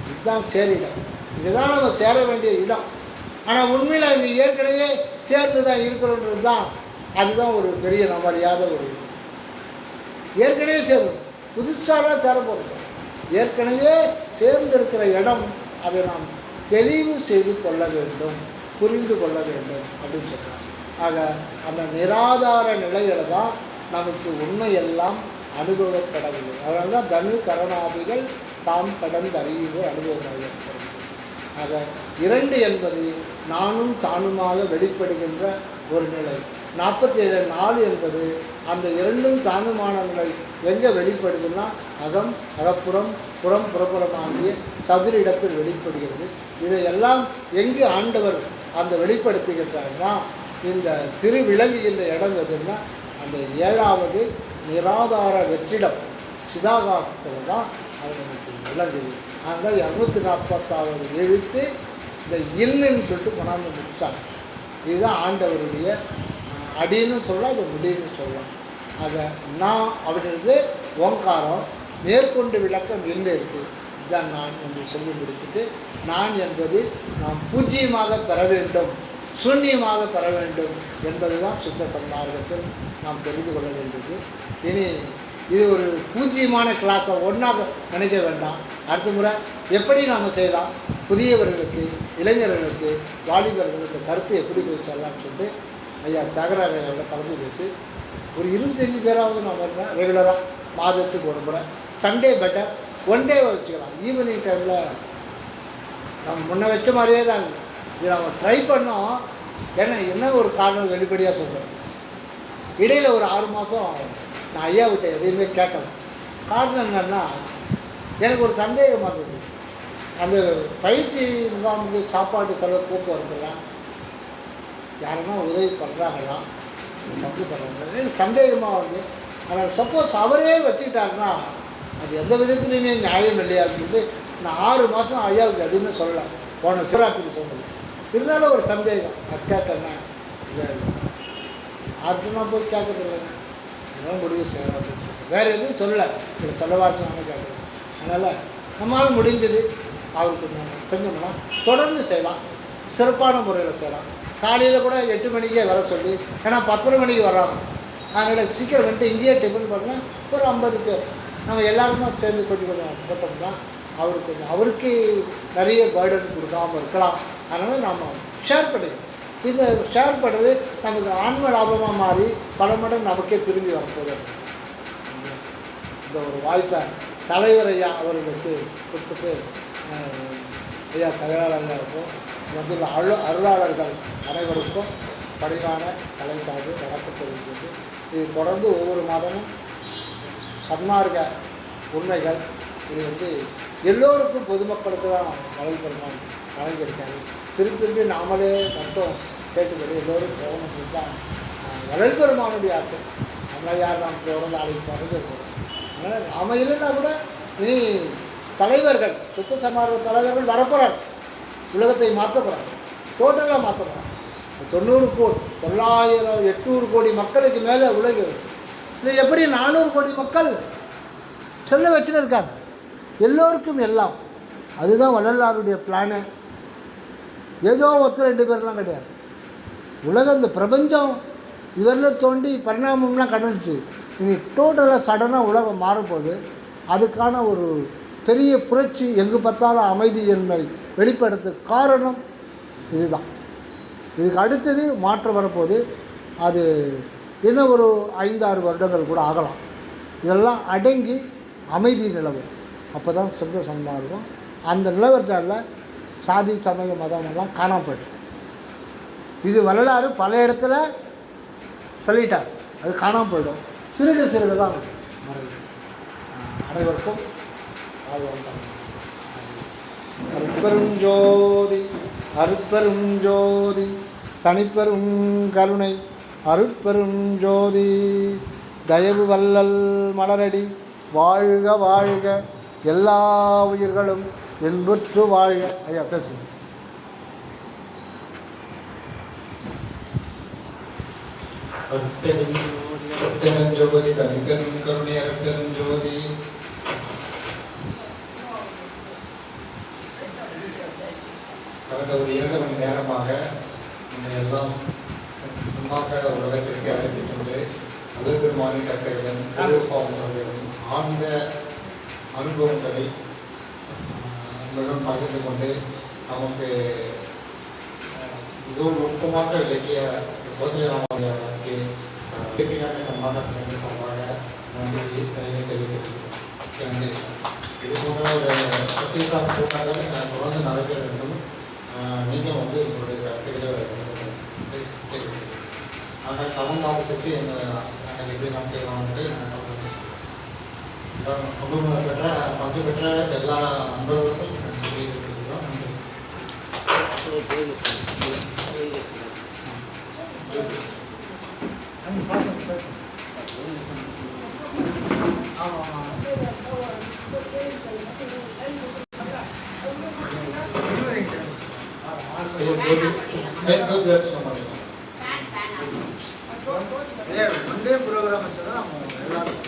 இதுதான் சேரிடம், இதுதான் நம்ம சேர வேண்டிய இடம். ஆனால் உண்மையில் அது ஏற்கனவே சேர்ந்து தான் இருக்கிறோன்றது தான், அதுதான் ஒரு பெரிய நம்மறியாத ஒரு ஏற்கனவே சேரும், புதுசாலாம் சேர போகிறோம். ஏற்கனவே சேர்ந்திருக்கிற இடம், அதை நாம் தெளிவு செய்து கொள்ள வேண்டும், புரிந்து கொள்ள வேண்டும் அப்படின்னு சொல்கிறாங்க. ஆக அந்த நிராதார நிலையில் தான் நமக்கு உண்மையெல்லாம் அனுபவப்படவில்லை. அதனால தான் தனு கரணாதிகள் தாம் கடந்த அறிவு அனுபவமாக இருக்கிறது. ஆக 2 என்பது நானும் தானுமாக வெளிப்படுகின்ற ஒரு நிலை. 47 4 என்பது அந்த 2ம் தானுமான நிலை எங்கே வெளிப்படுதுன்னா அகம் அகப்புறம் புறம் புறப்புறம் ஆகிய சதுர இடத்தில் வெளிப்படுகிறது. இதையெல்லாம் எங்கு ஆண்டவர் அந்த வெளிப்படுத்துகின்றார்னா இந்த திருவிளங்குகின்ற இடம் எதுன்னா அந்த 7வது நிராதார வெற்றிடம் சிதாகாசத்தில் தான் அது நமக்கு விளங்குது. அதனால் 240வது எழுத்து இந்த இல்லுன்னு சொல்லிட்டு கொண்டாந்து முடிச்சாங்க. இதுதான் ஆண்டவருடைய அடின்னு சொல்லலாம், அது முடின்னு சொல்லலாம். அதை நான் அப்படின்றது ஓங்காரம், மேற்கொண்டு விளக்கம் இல்லை இருக்குது, இதுதான் நான் என்று சொல்லி முடிச்சுட்டு, நான் என்பது நாம் பூஜ்ஜியமாக பெற வேண்டும், சூன்யமாக பெற வேண்டும் என்பது தான் சுத்த சன்மார்க்கத்தில் நாம் தெரிந்து கொள்ள வேண்டியது. இனி இது ஒரு பூஜ்ஜியமான கிளாஸை ஒன்றாக நினைக்க வேண்டாம். அடுத்த முறை எப்படி நாம் செய்யலாம், புதியவர்களுக்கு, இளைஞர்களுக்கு, வாலிபர்களுக்கு கருத்து எப்படி போய் சொல்லலாம்னு சொல்லிட்டு ஐயா தியாகராஜோட கலந்து பேசி ஒரு 25 பேராவது நம்ம வரணும். ரெகுலராக மாதத்துக்கு ஒரு முறை சண்டே பெட்டர், ஒன் டே வச்சுக்கலாம். ஈவினிங் டைமில் நம்ம முன்ன வச்ச மாதிரியே தான் இது நம்ம ட்ரை பண்ணோம். ஏன்னா என்ன ஒரு காரணம் வெளிப்படையாக சொல்கிறேன், இடையில் ஒரு 6 மாதம் நான் ஐயா விட்ட எதையுமே கேட்கல. காரணம் என்னன்னா எனக்கு ஒரு சந்தேகம் வந்தது, அந்த பயிற்சி முகாமுக்கு சாப்பாடு செலவு போக்குவரத்துலாம் யாருன்னா உதவி பண்ணுறாங்களா, பங்கு பண்ணுறாங்க எனக்கு சந்தேகமாக வந்து. ஆனால் சப்போஸ் அவரே வச்சுக்கிட்டாருன்னா அது எந்த விதத்துலையுமே நியாயம் இல்லையா அப்படின்னு நான் 6 மாதம் ஐயாவுக்கு எதுவுமே சொல்லலை. போன சிவராத்திரி சொன்னது இருந்தாலும் ஒரு சந்தேகம். நான் கேட்டேன்னா இல்லை ஆர்டர்னா போய் கேட்கறது இல்லைங்க, இதெல்லாம் முடிவு செய்யணும் அப்படின்னு சொல்லி வேறு எதுவும் சொல்லலை. இதை சொல்லவாச்சுன்னு கேட்குறேன். அதனால் நம்மளால் முடிஞ்சது அவருக்கு நாங்கள் செஞ்சோம்னா தொடர்ந்து செய்யலாம், சிறப்பான முறையில் செய்யலாம். காலையில் கூட 8 மணிக்கே வர சொல்லி, ஏன்னா 10 மணிக்கு வர்றாங்க, அதனால் சீக்கிரம் வந்துட்டு இங்கேயே டிஃபன் பண்ணால் ஒரு 50 பேர் நம்ம எல்லாருமே சேர்ந்து கொஞ்சம் போட்டோம்னா அவருக்கு கொஞ்சம் அவருக்கு நிறைய பேர்டன் கொடுக்காமல் இருக்கலாம். அதனால் நாம் ஷேர் பண்ணிக்கணும். இதை ஷேர் பண்ணுறது நமக்கு ஆன்ம லாபமாக மாறி பல மடங்கு நமக்கே திரும்பி வரப்போகுது. இந்த ஒரு வாய்ப்பை தலைவர் ஐயா அவர்களுக்கு கொடுத்துட்டு ஐயா சகலாளர்களுக்கும் வந்துள்ள அருளாளர்கள் அனைவருக்கும் பணிவான கலைத்தாது வணக்கம் தெரிவிக்கிறது. இது தொடர்ந்து ஒவ்வொரு மாதமும் சன்மார்க்க உண்மைகள் இது வந்து எல்லோருக்கும் பொதுமக்களுக்கு தான் வழங்கப்பெருமான் வழங்கியிருக்காங்க. திருப்பி நாமளே மட்டும் கேட்டுக்கொண்டு எல்லோரும் போகணும் தான் வளர்பெருமானுடைய ஆசை. நம்மளை யார் நாம் போகிறோம் நாளைக்கு பிறந்து போகிறோம். அதனால் நாம் இல்லைன்னா கூட இனி தலைவர்கள் சுத்த சன்மார்க்க தலைவர்கள் வரப்போகிறாங்க, உலகத்தை மாற்ற போகிறாங்க, டோட்டலாக மாற்ற போகிறாங்க. 900 கோடி 800 கோடி மக்களுக்கு மேலே உலகம் இல்லை, எப்படி 400 கோடி மக்கள் சொல்ல வச்சுன்னு இருக்காங்க. எல்லோருக்கும் எல்லாம் அதுதான் வள்ளலாருடைய பிளானு. ஏதோ 2 பேர்லாம் கிடையாது. உலகம் இந்த பிரபஞ்சம் இவரில் தோண்டி பரிணாமம்லாம் கண்டுச்சு. இனி டோட்டலாக சடனாக உலகம் மாறும்போது அதுக்கான ஒரு பெரிய புரட்சி எங்கு பார்த்தாலும் அமைதி என்பதை வெளிப்படுத்த காரணம் இதுதான். இதுக்கு அடுத்தது மாற்றம் வரப்போது அது இன்னும் ஒரு 5-6 வருடங்கள் கூட ஆகலாம். இதெல்லாம் அடங்கி அமைதி நிலவும். அப்போ தான் சுத்த சன்மார்க்கம். அந்த நிலவரத்தால் சாதி சமய மதமெல்லாம் காணாமல் போய்ட்டு இது வரலாறு பல இடத்துல சொல்லிட்டார், அது காணாமல் போய்டும். சிறுக சிறுக தான் மறைவு. அனைவருக்கும் அருட்பெருஞ்சோதி அருட்பெருஞ்சோதி தனிப்பெரும் கருணை அருட்பெருஞ்சோதி தயவு வள்ளல் மலரடி வாழ்க வாழ்க எல்லா உயிர்களும் என்புற்று வாழ்க. ஐயா பேசுங்க. அருட்பெருஞ்சோதி தனிப்பெரும் கருணை அருட்பெருஞ்சோதி. கடந்த ஒரு 2 மணி நேரமாக எல்லாம் அம்மாக்கள் உலகத்திற்கு அழைத்து சென்று அலுவலமானின் கட்டளையும் திருப்பாவங்களும் ஆழ்ந்த அனுபவங்களை உங்களுடன் பகிர்ந்து கொண்டு நமக்கு மிகவும் நுட்பமாக விளக்கிய கோதிலராமனுக்கு இயற்கையான சம்பாதனை சார்பாக நன்றி தெரிவித்துள்ளேன். இது போன்ற ஒரு சத்தியசாமி கூட்டங்கள் தொடர்ந்து நடைபெற வேண்டும். நீங்கள் வந்து உங்களுடைய கருத்துக்களை தெரிவிக்கிறேன். ஆனால் தமிழ் மாவட்டத்துக்கு நாங்கள் எப்படி நாம் செய்யலாம் வந்து பங்கு பெற்ற எல்லா நண்பர்களுக்கும் தெரிவித்துக்கிறோம். நன்றி. ஒன்றே ப்ரோக்ராம் வச்சதான் நம்ம எல்லாரும்